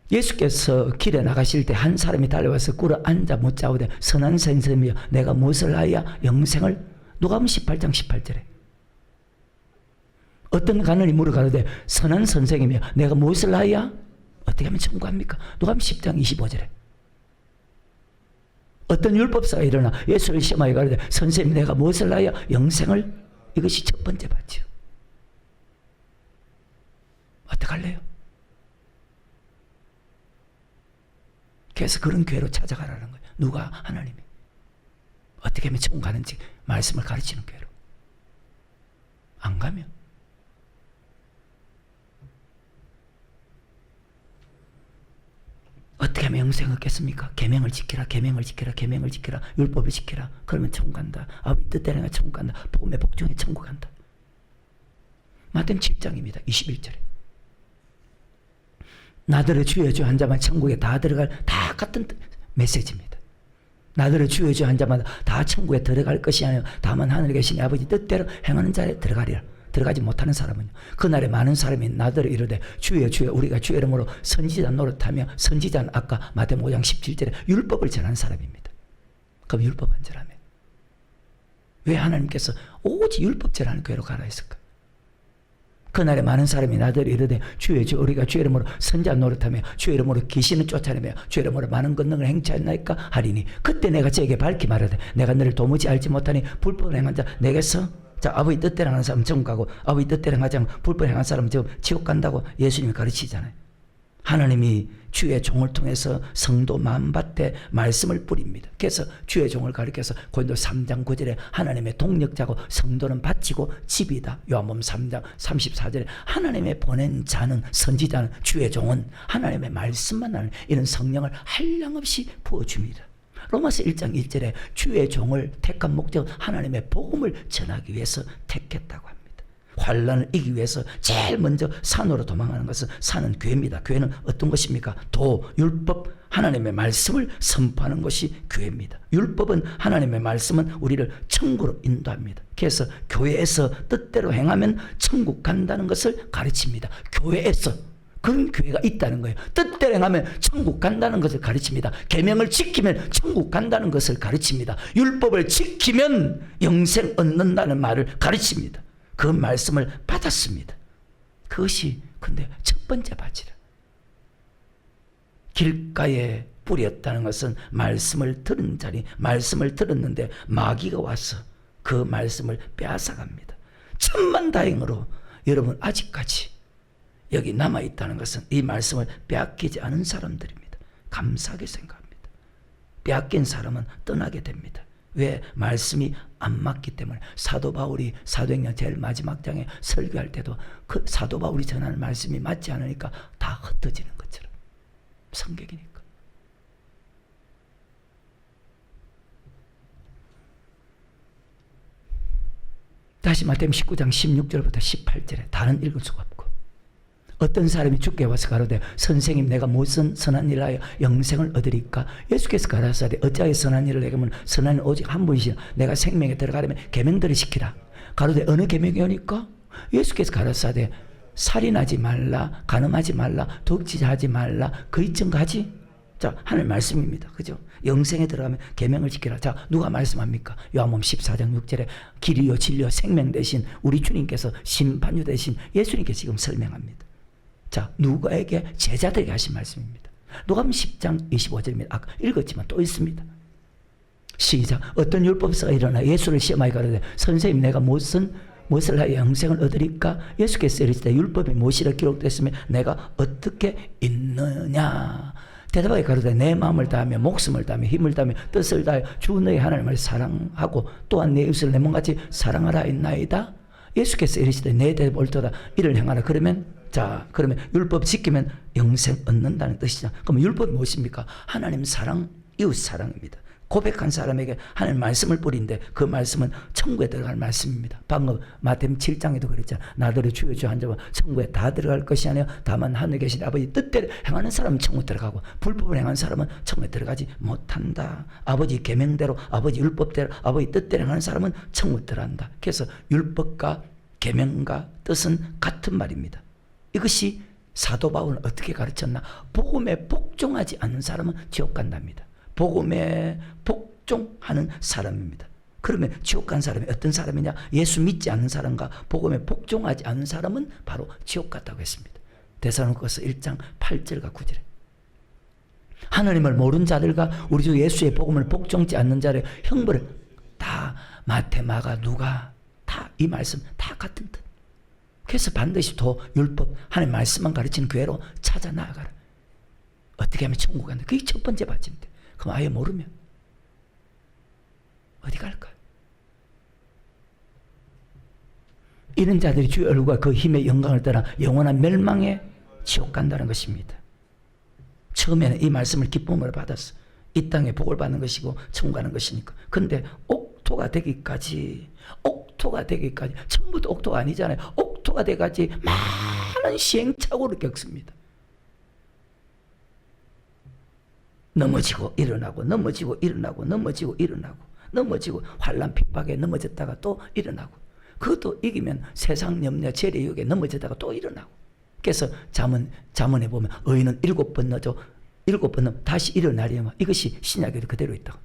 S1: 예수께서 길에 나가실 때 한 사람이 달려와서 꿇어 앉아 묻자오되 선한 선생님이여 내가 무엇을 하여 영생을. 누가복음 18장 18절에 어떤 가난이 물어가는데 선한 선생님이여 내가 무엇을 하여 어떻게 하면 천국 갑니까. 누가복음 10장 25절에 어떤 율법사가 일어나 예수를 시험하여 가는데 선생님 내가 무엇을 하여 영생을. 이것이 첫 번째 밭이요. 어떡할래요? 그래서 그런 교회로 찾아가라는 거예요. 누가? 하나님이. 어떻게 하면 천국 가는지 말씀을 가르치는 교회로. 안 가면 어떻게 하면 영생을 얻겠습니까? 계명을 지키라, 계명을 지키라, 계명을 지키라, 율법을 지키라. 그러면 천국 간다. 아버지 뜻대로 가 천국 간다. 복음의 복종에 천국 간다. 마태복음 7장입니다. 21절에 나더러 주여 주여 한 자만 천국에 다 들어갈, 다 같은 메시지입니다. 나더러 주여 주여 한 자마다 다 천국에 들어갈 것이 아니요 다만 하늘에 계신 아버지 뜻대로 행하는 자에 들어가리라. 들어가지 못하는 사람은요. 그날에 많은 사람이 나더러 이르되 주여 주여 우리가 주의 이름으로 선지자 노릇하며. 선지자는 아까 마태복음 5장 17절에 율법을 전하는 사람입니다. 그럼 율법 안 전하면 왜 하나님께서 오직 율법 전하는 교회로 가라 했을까? 그날에 많은 사람이 나더러 이르되 주여 주여 우리가 주의 이름으로 선지자 노릇하며 주의 이름으로 귀신을 쫓아내며 주의 이름으로 많은 권능을 행차했나이까 하리니 그때 내가 저에게 밝히 말하되 내가 너를 도무지 알지 못하니 불법을 행한 자 내게서. 자, 아버지 뜻대로 하는 사람은 천국 가고 아버지 뜻대로 행하지 않고 불법을 행한 사람은 지옥 간다고 예수님이 가르치잖아요. 하나님이 주의 종을 통해서 성도 마음밭에 말씀을 뿌립니다. 그래서 주의 종을 가리켜서 고린도 3장 9절에 하나님의 동력자고 성도는 바치고 집이다. 요한복음 3장 34절에 하나님의 보낸 자는, 선지자는, 주의 종은 하나님의 말씀만 하는 이런 성령을 한량없이 부어줍니다. 로마서 1장 1절에 주의 종을 택한 목적은 하나님의 복음을 전하기 위해서 택했다고 합니다. 환난을 이기기 위해서 제일 먼저 산으로 도망가는 것은 산은 교회입니다. 교회는 어떤 것입니까? 율법, 하나님의 말씀을 선포하는 것이 교회입니다. 율법은, 하나님의 말씀은 우리를 천국으로 인도합니다. 그래서 교회에서 뜻대로 행하면 천국 간다는 것을 가르칩니다. 교회에서 그런 교회가 있다는 거예요. 뜻대로 행하면 천국 간다는 것을 가르칩니다. 계명을 지키면 천국 간다는 것을 가르칩니다. 율법을 지키면 영생 얻는다는 말을 가르칩니다. 그 말씀을 받았습니다. 그것이 근데 첫 번째 바지라. 길가에 뿌렸다는 것은 말씀을 들은 자리, 말씀을 들었는데 마귀가 와서 그 말씀을 빼앗아갑니다. 천만다행으로 여러분 아직까지 여기 남아있다는 것은 이 말씀을 빼앗기지 않은 사람들입니다. 감사하게 생각합니다. 빼앗긴 사람은 떠나게 됩니다. 왜? 말씀이 안 맞기 때문에. 사도 바울이 사도행전 제일 마지막 장에 설교할 때도 그 사도 바울이 전하는 말씀이 맞지 않으니까 다 흩어지는 것처럼. 성격이니까. 다시 마태복음 19장 16절부터 18절에 다른 읽을 수가 없고, 어떤 사람이 주께 와서 가로되 선생님 내가 무슨 선한 일을 하여 영생을 얻으리까? 예수께서 가라사대 어찌하여 선한 일을 내게 하면 선한 일은 오직 한 분이시라. 내가 생명에 들어가려면 계명들을 지키라. 가로되 어느 계명이오니까? 예수께서 가라사대 살인하지 말라, 간음하지 말라, 독지하지 말라, 그이 증가하지? 자, 하늘 말씀입니다. 그죠? 영생에 들어가면 계명을 지키라. 자, 누가 말씀합니까? 요한복음 14장 6절에 길이요 진리요 생명 대신 우리 주님께서 심판유 대신 예수님께서 지금 설명합니다. 자, 누구에게? 제자들에게 하신 말씀입니다. 누가복음 10장 25절입니다. 아까 읽었지만 또 있습니다. 시작. 어떤 율법사가 일어나 예수를 시험하여 가로되 선생님 내가 무엇을 하여 영생을 얻으리까? 예수께서 이르시되 율법이 무엇이라 기록됐으면 내가 어떻게 읽느냐? 대답하여 가로되 내 마음을 다하며 목숨을 다하며 힘을 다하며 뜻을 다하여 주 너희 하나님을 사랑하고 또한 내 이웃을 내 몸같이 사랑하라 했나이다. 예수께서 이르시되 내 대답 옳도다. 이를 행하라. 그러면 율법 지키면 영생 얻는다는 뜻이죠. 그럼 율법이 무엇입니까? 하나님 사랑, 이웃 사랑입니다. 고백한 사람에게 하나님 말씀을 뿌린데 그 말씀은 천국에 들어갈 말씀입니다. 방금 마태복음 7장에도 그랬잖아요. 나더러 주여 주여 한 자와 천국에 다 들어갈 것이 아니라 다만 하늘에 계신 아버지 뜻대로 행하는 사람은 천국 들어가고 불법을 행하는 사람은 천국에 들어가지 못한다. 아버지 계명대로, 아버지 율법대로, 아버지 뜻대로 행하는 사람은 천국 들어간다. 그래서 율법과 계명과 뜻은 같은 말입니다. 이것이 사도 바울은 어떻게 가르쳤나? 복음에 복종하지 않는 사람은 지옥 간답니다. 복음에 복종하는 사람입니다. 그러면 지옥 간 사람이 어떤 사람이냐? 예수 믿지 않는 사람과 복음에 복종하지 않는 사람은 바로 지옥 갔다고 했습니다. 데살로니가서 1장 8절과 9절에 하나님을 모르는 자들과 우리 주 예수의 복음을 복종치 않는 자를 형벌을 다 마태, 마가, 누가 다 이 말씀 다 같은 뜻. 그래서 반드시 율법, 하나님 말씀만 가르치는 교회로 찾아 나아가라. 어떻게 하면 천국 간다. 그게 첫 번째 받침대. 그럼 아예 모르면 어디 갈까요? 이런 자들이 주의 얼굴과 그 힘의 영광을 떠나 영원한 멸망에 지옥 간다는 것입니다. 처음에는 이 말씀을 기쁨으로 받았어. 이 땅에 복을 받는 것이고 천국 가는 것이니까. 근데 옥토가 되기까지 처음부터 옥토가 아니잖아요. 옥토가 되기까지 많은 시행착오를 겪습니다. 넘어지고 일어나고 환난 핍박에 넘어졌다가 또 일어나고, 그것도 이기면 세상 염려 재래 유혹에 넘어졌다가 또 일어나고. 그래서 잠언에 보면 의인은 7번 넘어져 7번 넘어 다시 일어나려면, 이것이 신약에도 그대로 있다고.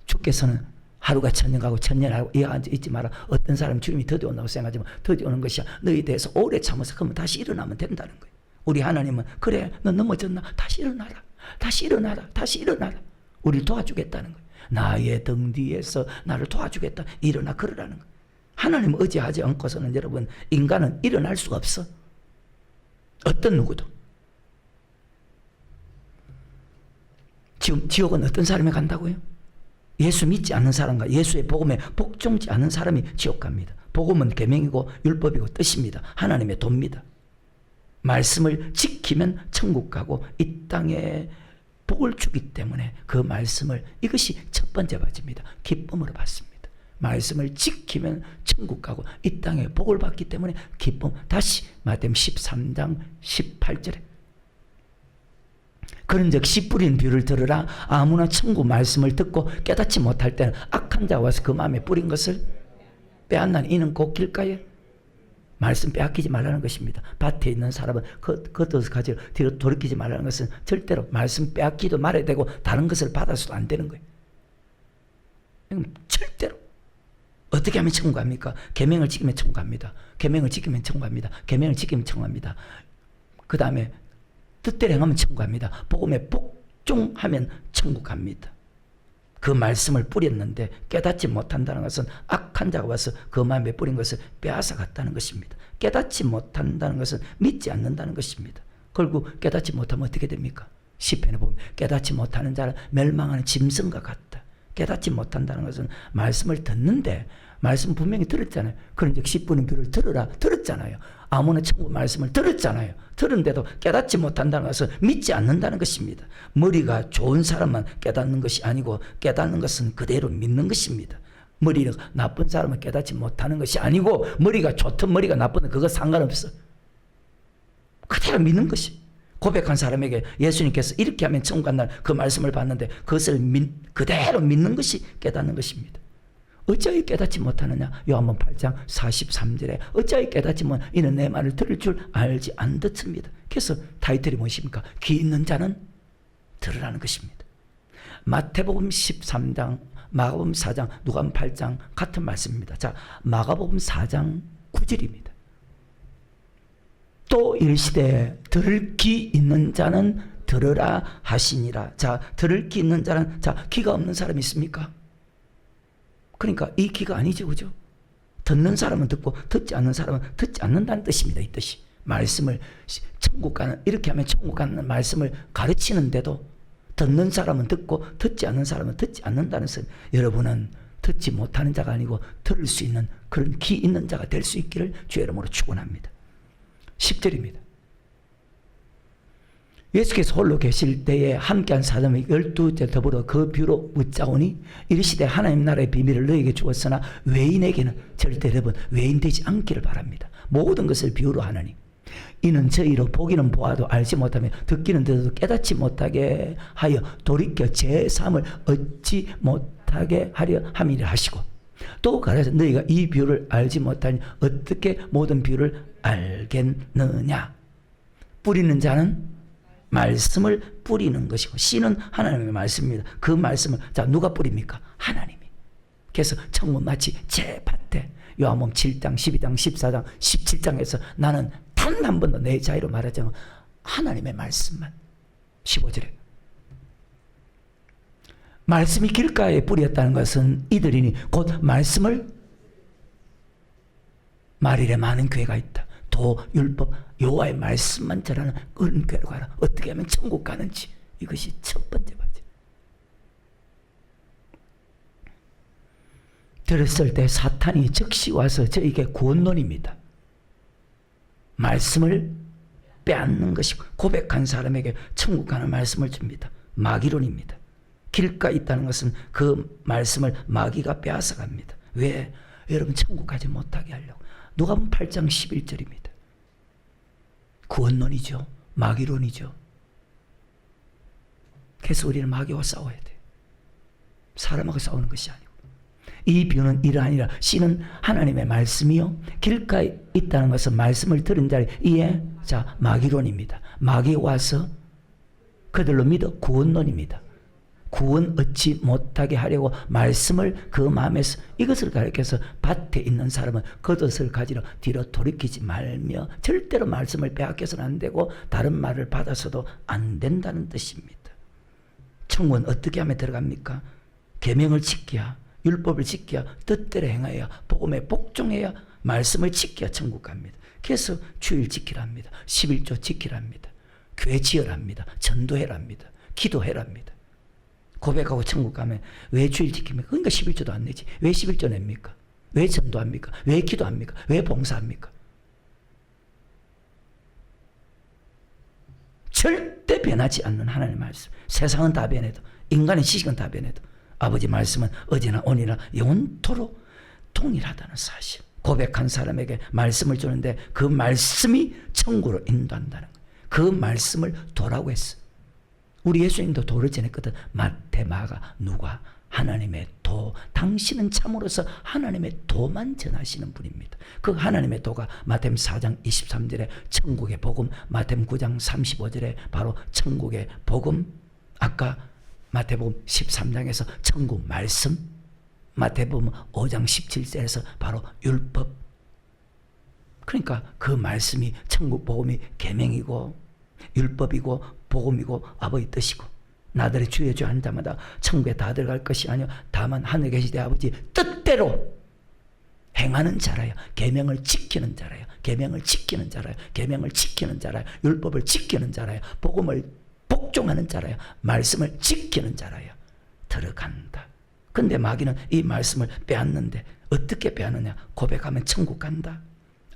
S1: 주께서는 하루가 천년 가고 천년하고 이어앉아 있지 마라. 어떤 사람은 주님이 더디 온다고 생각하지만 더디 오는 것이야. 너희 대해서 오래 참아서 그러면 다시 일어나면 된다는 거예요. 우리 하나님은 그래 너 넘어졌나? 다시 일어나라. 우리를 도와주겠다는 거예요. 나의 등 뒤에서 나를 도와주겠다. 일어나 그러라는 거예요. 하나님은 의지하지 않고서는 여러분 인간은 일어날 수가 없어. 어떤 누구도. 지금 지옥은 어떤 사람이 간다고요? 예수 믿지 않는 사람과 예수의 복음에 복종지 않는 사람이 지옥 갑니다. 복음은 계명이고 율법이고 뜻입니다. 하나님의 도입니다. 말씀을 지키면 천국 가고 이 땅에 복을 주기 때문에 그 말씀을, 이것이 첫 번째 바지입니다. 기쁨으로 받습니다. 말씀을 지키면 천국 가고 이 땅에 복을 받기 때문에 기쁨. 다시 마태복음 13장 18절에 그런즉 씨 뿌린 비유를 들으라. 아무나 천국 말씀을 듣고 깨닫지 못할 때는 악한 자가 와서 그 마음에 뿌린 것을 빼앗나니 이는 곧 길가에. 말씀 빼앗기지 말라는 것입니다. 밭에 있는 사람은 겉옷을 가지고 뒤로 돌이키지 말라는 것은 절대로 말씀 빼앗기도 말아야 되고 다른 것을 받아서도 안 되는 거예요. 절대로. 어떻게 하면 천국 갑니까? 계명을 지키면 천국 갑니다. 계명을 지키면 천국 갑니다. 계명을 지키면 천국 갑니다. 그 다음에 뜻대로 행하면 천국 갑니다. 복음에 복종하면 천국 갑니다. 그 말씀을 뿌렸는데 깨닫지 못한다는 것은 악한 자가 와서 그 마음에 뿌린 것을 빼앗아 갔다는 것입니다. 깨닫지 못한다는 것은 믿지 않는다는 것입니다. 결국 깨닫지 못하면 어떻게 됩니까? 시편에 보면 깨닫지 못하는 자는 멸망하는 짐승과 같다. 깨닫지 못한다는 것은 말씀을 듣는데, 말씀 분명히 들었잖아요. 그런즉 씨 뿌린 비유를 들으라. 들었잖아요. 아무나 천국 말씀을 들었잖아요. 들은데도 깨닫지 못한다는 것은 믿지 않는다는 것입니다. 머리가 좋은 사람만 깨닫는 것이 아니고 깨닫는 것은 그대로 믿는 것입니다. 머리가 나쁜 사람은 깨닫지 못하는 것이 아니고 머리가 좋든 머리가 나쁘든 그거 상관없어. 그대로 믿는 것이. 고백한 사람에게 예수님께서 이렇게 하면 천국 간다는 그 말씀을 받는데 그것을 그대로 믿는 것이 깨닫는 것입니다. 어찌하여 깨닫지 못하느냐? 요한복음 8장 43절에 어찌하여 깨닫지 못, 이는 내 말을 들을 줄 알지 않듯습니다. 그래서 타이틀이 무엇입니까? 귀 있는 자는 들으라는 것입니다. 마태복음 13장, 마가복음 4장, 누가복음 8장 같은 말씀입니다. 자, 마가복음 4장 9절입니다. 또 이르시되 들을 귀 있는 자는 들으라 하시니라. 자, 들을 귀 있는 자는, 자, 귀가 없는 사람이 있습니까? 그러니까 이 귀가 아니죠, 그죠? 듣는 사람은 듣고 듣지 않는 사람은 듣지 않는다는 뜻입니다. 이 뜻이. 말씀을 천국 가는, 이렇게 하면 천국 가는 말씀을 가르치는데도 듣는 사람은 듣고 듣지 않는 사람은 듣지 않는다는 것은, 여러분은 듣지 못하는 자가 아니고 들을 수 있는 그런 귀 있는 자가 될 수 있기를 주의 이름으로 축원합니다. 10절입니다. 예수께서 홀로 계실 때에 함께한 사람이 12째 더불어 그 비유로 묻자오니 이르시되 하나님 나라의 비밀을 너에게 주었으나 외인에게는 절대 여러분 외인되지 않기를 바랍니다. 모든 것을 비유로 하느니 이는 저희로 보기는 보아도 알지 못하며 듣기는 들어도 깨닫지 못하게 하여 돌이켜 제3을 얻지 못하게 하려 함이라 하시고, 또 가라사 너희가 이 비유를 알지 못하니 어떻게 모든 비유를 알겠느냐? 뿌리는 자는 말씀을 뿌리는 것이고 씨는 하나님의 말씀입니다. 그 말씀을 자 누가 뿌립니까? 하나님이. 그래서 천국 마치 제 밭에 요한복음 7장 12장 14장 17장에서 나는 단 한 번도 내 자유로 말하지 않고 하나님의 말씀만. 15절에 말씀이 길가에 뿌렸다는 것은 이들이니 곧 말씀을, 말일에 많은 교회가 있다. 도, 율법, 여호와의 말씀만 전하는 그런 교회로 가라. 어떻게 하면 천국 가는지, 이것이 첫 번째 바지. 들었을 때 사탄이 즉시 와서 저에게 구원론입니다. 말씀을 빼앗는 것이고 고백한 사람에게 천국 가는 말씀을 줍니다. 마귀론입니다. 길가에 있다는 것은 그 말씀을 마귀가 빼앗아 갑니다. 왜? 여러분 천국 가지 못하게 하려고. 누가복음 8장 11절입니다. 구원론이죠. 마귀론이죠. 그래서 우리는 마귀와 싸워야 돼요. 사람하고 싸우는 것이 아니고. 이 비유는 이러하니라. 씨는 하나님의 말씀이요 길가에 있다는 것은 말씀을 들은 자리 이에 자 마귀론입니다. 마귀 와서 그들로 믿어 구원론입니다. 구원 얻지 못하게 하려고 말씀을 그 마음에서 이것을 가르쳐서 밭에 있는 사람은 겉옷을 가지러 뒤로 돌이키지 말며 절대로 말씀을 빼앗겨서는 안 되고 다른 말을 받아서도 안 된다는 뜻입니다. 천국은 어떻게 하면 들어갑니까? 계명을 지켜야, 율법을 지켜야, 뜻대로 행해야, 복음에 복종해야, 말씀을 지켜야 천국 갑니다. 그래서 주일 지키랍니다. 11조 지키랍니다. 교회 지으랍니다. 전도해랍니다. 기도해랍니다. 고백하고 천국 가면 왜 주일 지킵니까? 그러니까 11조도 안 내지. 왜 11조 냅니까? 왜 전도합니까? 왜 기도합니까? 왜 봉사합니까? 절대 변하지 않는 하나님의 말씀. 세상은 다 변해도, 인간의 지식은 다 변해도 아버지 말씀은 어제나 오늘이나 영원토록 동일하다는 사실. 고백한 사람에게 말씀을 주는데 그 말씀이 천국으로 인도한다는 거예요. 그 말씀을 도라고 했어. 우리 예수님도 도를 전했거든. 마태, 마가, 누가. 하나님의 도. 당신은 참으로서 하나님의 도만 전하시는 분입니다. 그 하나님의 도가 마태복음 4장 23절에 천국의 복음, 마태복음 9장 35절에 바로 천국의 복음, 아까 마태복음 13장에서 천국 말씀, 마태복음 5장 17절에서 바로 율법. 그러니까 그 말씀이 천국 복음이 계명이고 율법이고 복음이고 아버지 뜻이고, 나들의 주의 주 하는 자마다 천국에 다 들어갈 것이 아니요 다만 하늘에 계시되 아버지 뜻대로 행하는 자라요. 계명을 지키는 자라요. 계명을 지키는 자라요. 계명을 지키는 자라요. 율법을 지키는 자라요. 복음을 복종하는 자라요. 말씀을 지키는 자라요. 들어간다. 근데 마귀는 이 말씀을 빼앗는데 어떻게 빼앗느냐? 고백하면 천국 간다.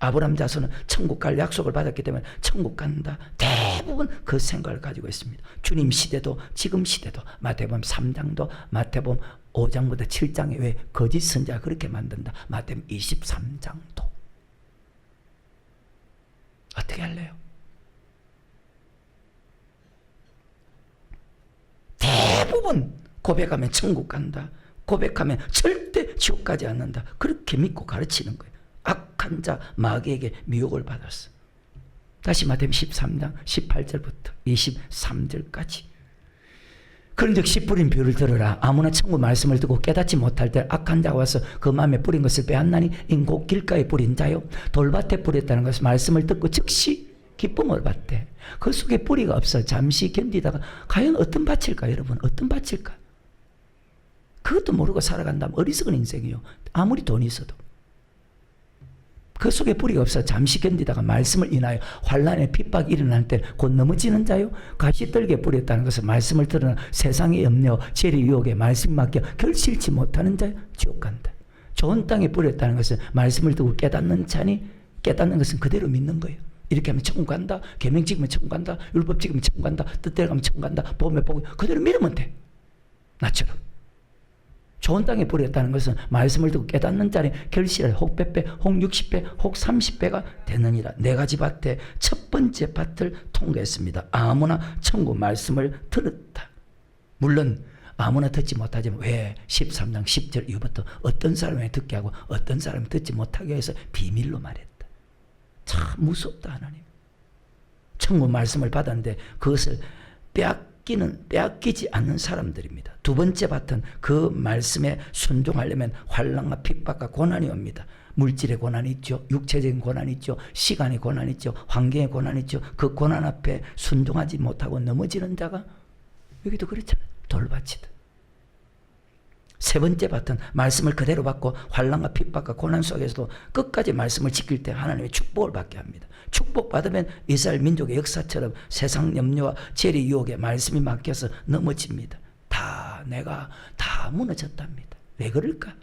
S1: 아브라함 자손은 천국 갈 약속을 받았기 때문에 천국 간다. 대부분 그 생각을 가지고 있습니다. 주님 시대도 지금 시대도 마태복음 3장도 마태복음 5장부터 7장에 왜 거짓 선지자 그렇게 만든다. 마태복음 23장도. 어떻게 할래요? 대부분 고백하면 천국 간다. 고백하면 절대 지옥 가지 않는다. 그렇게 믿고 가르치는 거예요. 악한 자 마귀에게 미혹을 받았어. 다시 마태복음 13장 18절부터 23절까지. 그런즉 씨 뿌린 비유를 들으라. 아무나 천국 말씀을 듣고 깨닫지 못할 때 악한 자가 와서 그 마음에 뿌린 것을 빼앗나니 인곧 길가에 뿌린 자요 돌밭에 뿌렸다는 것은 말씀을 듣고 즉시 기쁨을 받대. 그 속에 뿌리가 없어 잠시 견디다가 과연 어떤 밭일까? 여러분 어떤 밭일까? 그것도 모르고 살아간다면 어리석은 인생이요. 아무리 돈이 있어도. 그 속에 뿌리가 없어 잠시 견디다가 말씀을 인하여 환난의 핍박이 일어날 때 곧 넘어지는 자요. 가시떨기에 뿌렸다는 것은 말씀을 들으나 세상의 염려, 재리, 유혹에 말씀 맡겨 결실치 못하는 자요. 지옥 간다. 좋은 땅에 뿌렸다는 것은 말씀을 듣고 깨닫는 자니 깨닫는 것은 그대로 믿는 거예요. 이렇게 하면 천국 간다. 계명 지키면 천국 간다. 율법 지키면 천국 간다. 뜻대로 가면 천국 간다. 보면 보고 그대로 믿으면 돼. 나처럼. 좋은 땅에 뿌렸다는 것은 말씀을 듣고 깨닫는 자는 결실을 혹 100배, 혹 60배, 혹 30배가 되느니라. 네 가지 밭에 첫 번째 밭을 통과했습니다. 아무나 천국 말씀을 들었다. 물론 아무나 듣지 못하지만 왜 13장 10절 이후부터 어떤 사람이 듣게 하고 어떤 사람이 듣지 못하게 해서 비밀로 말했다. 참 무섭다 하나님. 천국 말씀을 받았는데 그것을 빼앗기지 않는 사람들입니다. 두 번째 밭은 그 말씀에 순종하려면 환난과 핍박과 고난이 옵니다. 물질의 고난이 있죠. 육체적인 고난이 있죠. 시간의 고난이 있죠. 환경의 고난이 있죠. 그 고난 앞에 순종하지 못하고 넘어지는 자가 여기도 그렇잖아요. 돌밭이다. 세 번째 밭은 말씀을 그대로 받고 환난과 핍박과 고난 속에서도 끝까지 말씀을 지킬 때 하나님의 축복을 받게 합니다. 축복받으면 이스라엘 민족의 역사처럼 세상 염려와 재리 유혹에 말씀이 막혀서 넘어집니다. 내가 다 무너졌답니다. 왜 그럴까?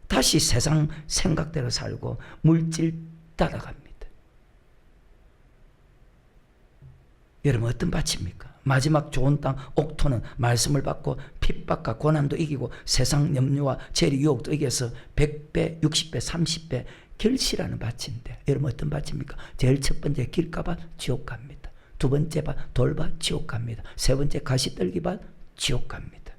S1: 다시 세상 생각대로 살고 물질 따라갑니다. 여러분 어떤 밭입니까? 마지막 좋은 땅 옥토는 말씀을 받고 핍박과 고난도 이기고 세상 염려와 재리 유혹도 이겨서 100배, 60배, 30배 결실하는 밭인데 여러분 어떤 밭입니까? 제일 첫 번째 길가밭 지옥 갑니다. 두 번째 밭 돌밭 지옥 갑니다. 세 번째 가시떨기밭 지옥 갑니다.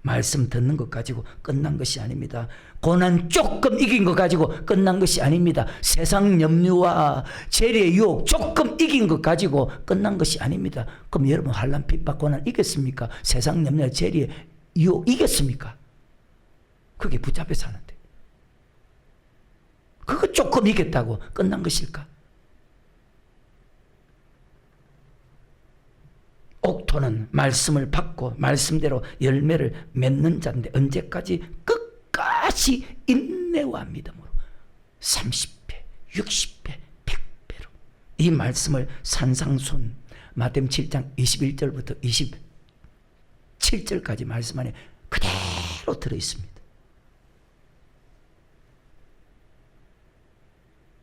S1: 말씀 듣는 것 가지고 끝난 것이 아닙니다. 고난 조금 이긴 것 가지고 끝난 것이 아닙니다. 세상 염려와 재리의 유혹 조금 이긴 것 가지고 끝난 것이 아닙니다. 그럼 여러분 환난 핍박 고난 이겼습니까? 세상 염려와 재리의 유혹 이겼습니까? 그게 붙잡혀 사는데 그거 조금 이겼다고 끝난 것일까? 옥토는 말씀을 받고 말씀대로 열매를 맺는 자인데 언제까지? 끝까지 인내와 믿음으로 30배, 60배, 100배로 이 말씀을 산상순 마태복음 7장 21절부터 7절까지 말씀 안에 그대로 들어있습니다.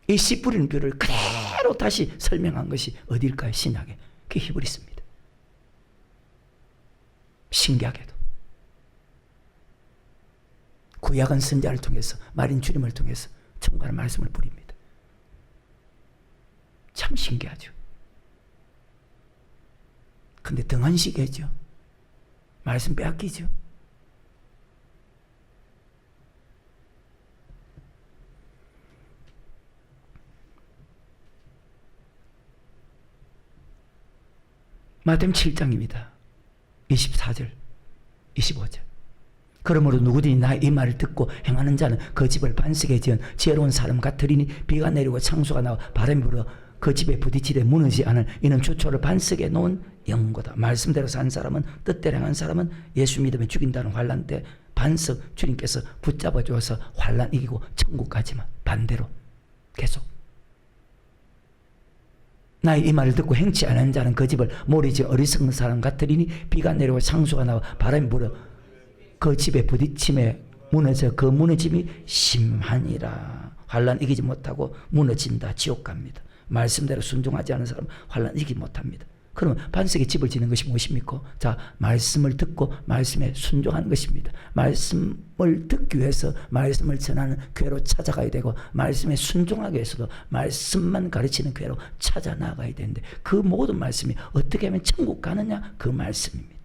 S1: 이 씨 뿌리는 뷰를 그대로 다시 설명한 것이 어딜까요? 신약에. 그게 히브리서입니다. 신기하게도 구약은 선지자를 통해서 말인 주님을 통해서 청구하는 말씀을 뿌립니다. 참 신기하죠. 근데 등한시계죠. 말씀 빼앗기죠. 마태복음 7장입니다. 24절, 25절. 그러므로 누구든지 나의 이 말을 듣고 행하는 자는 그 집을 반석에 지은 지혜로운 사람 같으리니 비가 내리고 창수가 나와 바람이 불어 그 집에 부딪히되 무너지지 않은 이는 주초를 반석에 놓은 영고다. 말씀대로 산 사람은 뜻대로 행한 사람은 예수 믿으면 죽인다는 환난 때 반석 주님께서 붙잡아 주어서 환난 이기고 천국 가지만 반대로 계속 나의 이 말을 듣고 행치 않은 자는 그 집을 모르지 어리석은 사람 같으리니 비가 내리고 창수가 나와 바람이 불어 그 집에 부딪힘에 무너져 그 무너짐이 심하니라. 환난 이기지 못하고 무너진다. 지옥 갑니다. 말씀대로 순종하지 않은 사람은 환난 이기지 못합니다. 그러면 반석에 집을 짓는 것이 무엇입니까? 자, 말씀을 듣고 말씀에 순종하는 것입니다. 말씀을 듣기 위해서 말씀을 전하는 교회로 찾아가야 되고 말씀에 순종하기 위해서도 말씀만 가르치는 교회로 찾아 나가야 되는데 그 모든 말씀이 어떻게 하면 천국 가느냐? 그 말씀입니다.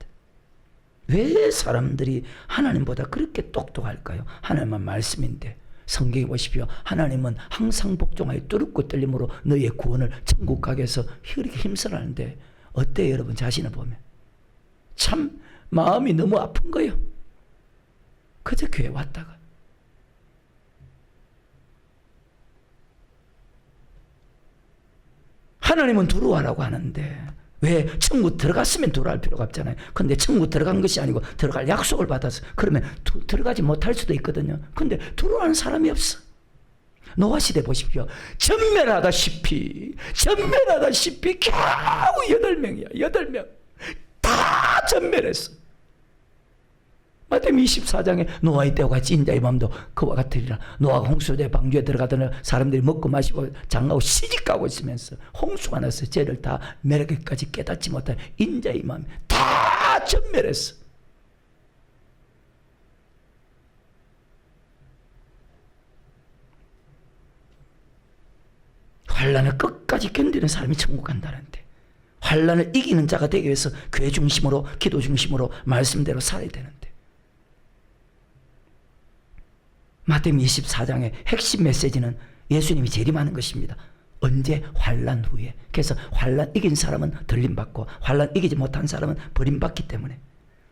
S1: 왜 사람들이 하나님보다 그렇게 똑똑할까요? 하나님은 말씀인데 성경에 보십시오. 하나님은 항상 복종하여 뚫고 떨림으로 너희의 구원을 천국 가게 해서 이렇게 힘쓰라는데 어때요 여러분? 자신을 보면 참 마음이 너무 아픈 거예요. 그저 교회 왔다가 하나님은 들어와라고 하는데 왜 천국 들어갔으면 들어갈 필요가 없잖아요. 근데 천국 들어간 것이 아니고 들어갈 약속을 받아서 그러면 들어가지 못할 수도 있거든요. 근데 들어가는 사람이 없어. 노아 시대 보십시오. 전멸하다시피 겨우 8명이야. 8명 다 전멸했어. 마태복음 24장에 노아의 때와 같이 인자의 마음도 그와 같으리라. 노아가 홍수대 방주에 들어가던 사람들이 먹고 마시고 장가고 시집가고 있으면서 홍수가 나서 죄를 다 멸하기까지 깨닫지 못한 인자의 마음이 다 전멸했어. 환난을 끝까지 견디는 사람이 천국 간다는데 환난을 이기는 자가 되기 위해서 교회 중심으로 기도 중심으로 말씀대로 살아야 되는데 마태복음 24장의 핵심 메시지는 예수님이 재림하는 것입니다. 언제? 환난 후에. 그래서 환난 이긴 사람은 들림받고 환난 이기지 못한 사람은 버림받기 때문에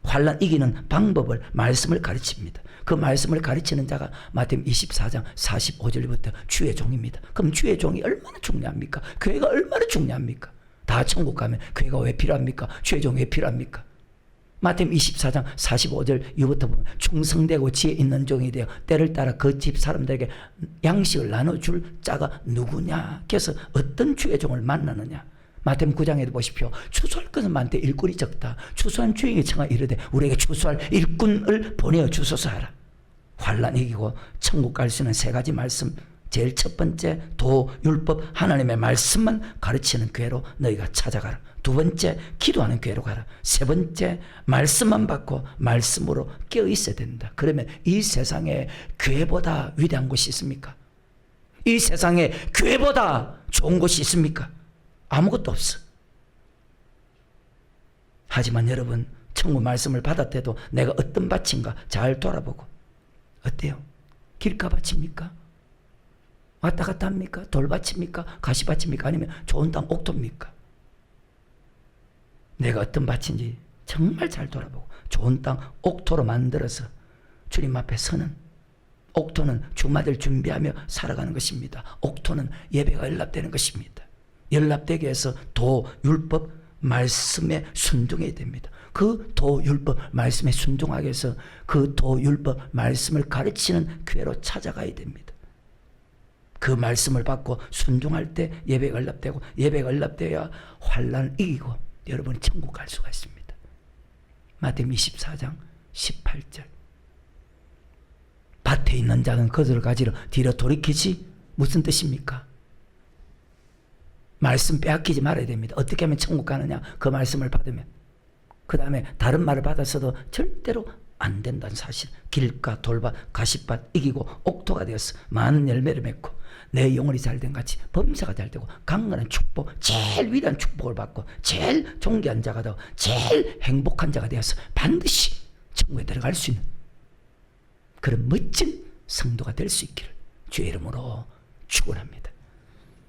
S1: 환난 이기는 방법을 말씀을 가르칩니다. 그 말씀을 가르치는 자가 마태복음 24장 45절부터 주의 종입니다. 그럼 주의 종이 얼마나 중요합니까? 교회가 얼마나 중요합니까? 다 천국 가면 교회가 왜 필요합니까? 주의 종이 왜 필요합니까? 마태복음 24장 45절 이후부터 보면 충성되고 지혜 있는 종이 되어 때를 따라 그 집 사람들에게 양식을 나눠줄 자가 누구냐? 그래서 어떤 주의 종을 만나느냐? 마태복음 9장에도 보십시오. 추수할 것은 많되 일꾼이 적다. 추수한 주인이 청하 이르되 우리에게 추수할 일꾼을 보내어 주소서 하라. 환난 이기고 천국 갈 수 있는 3가지 말씀. 제일 첫 번째 도, 율법, 하나님의 말씀만 가르치는 교회로 너희가 찾아가라. 2번째 기도하는 교회로 가라. 3번째 말씀만 받고 말씀으로 깨어 있어야 된다. 그러면 이 세상에 교회보다 위대한 곳이 있습니까? 이 세상에 교회보다 좋은 곳이 있습니까? 아무것도 없어. 하지만 여러분 천국 말씀을 받았대도 내가 어떤 밭인가 잘 돌아보고 어때요? 길가밭입니까? 왔다 갔다 합니까? 돌밭입니까? 가시밭입니까? 아니면 좋은 땅 옥토입니까? 내가 어떤 밭인지 정말 잘 돌아보고 좋은 땅 옥토로 만들어서 주님 앞에 서는 옥토는 주마들 준비하며 살아가는 것입니다. 옥토는 예배가 연락되는 것입니다. 연락되게 해서 도, 율법, 말씀에 순종해야 됩니다. 그 도, 율법, 말씀에 순종하기 위해서 그 도, 율법, 말씀을 가르치는 교회로 찾아가야 됩니다. 그 말씀을 받고 순종할 때 예배가 연락되고 예배가 연락되어야 환난을 이기고 여러분이 천국 갈 수가 있습니다. 마태복음 24장 18절. 밭에 있는 자는 그것을 가지러 뒤로 돌이키지. 무슨 뜻입니까? 말씀 빼앗기지 말아야 됩니다. 어떻게 하면 천국 가느냐? 그 말씀을 받으면. 그 다음에 다른 말을 받았어도 절대로 안 된다는 사실. 길가, 돌밭, 가시밭 이기고 옥토가 되어서 많은 열매를 맺고 내 영혼이 잘된 같이 범사가 잘되고 강건한 축복, 제일 위대한 축복을 받고 제일 존귀한 자가 되고 제일 행복한 자가 되어서 반드시 천국에 들어갈 수 있는 그런 멋진 성도가 될 수 있기를 주의 이름으로 축원합니다.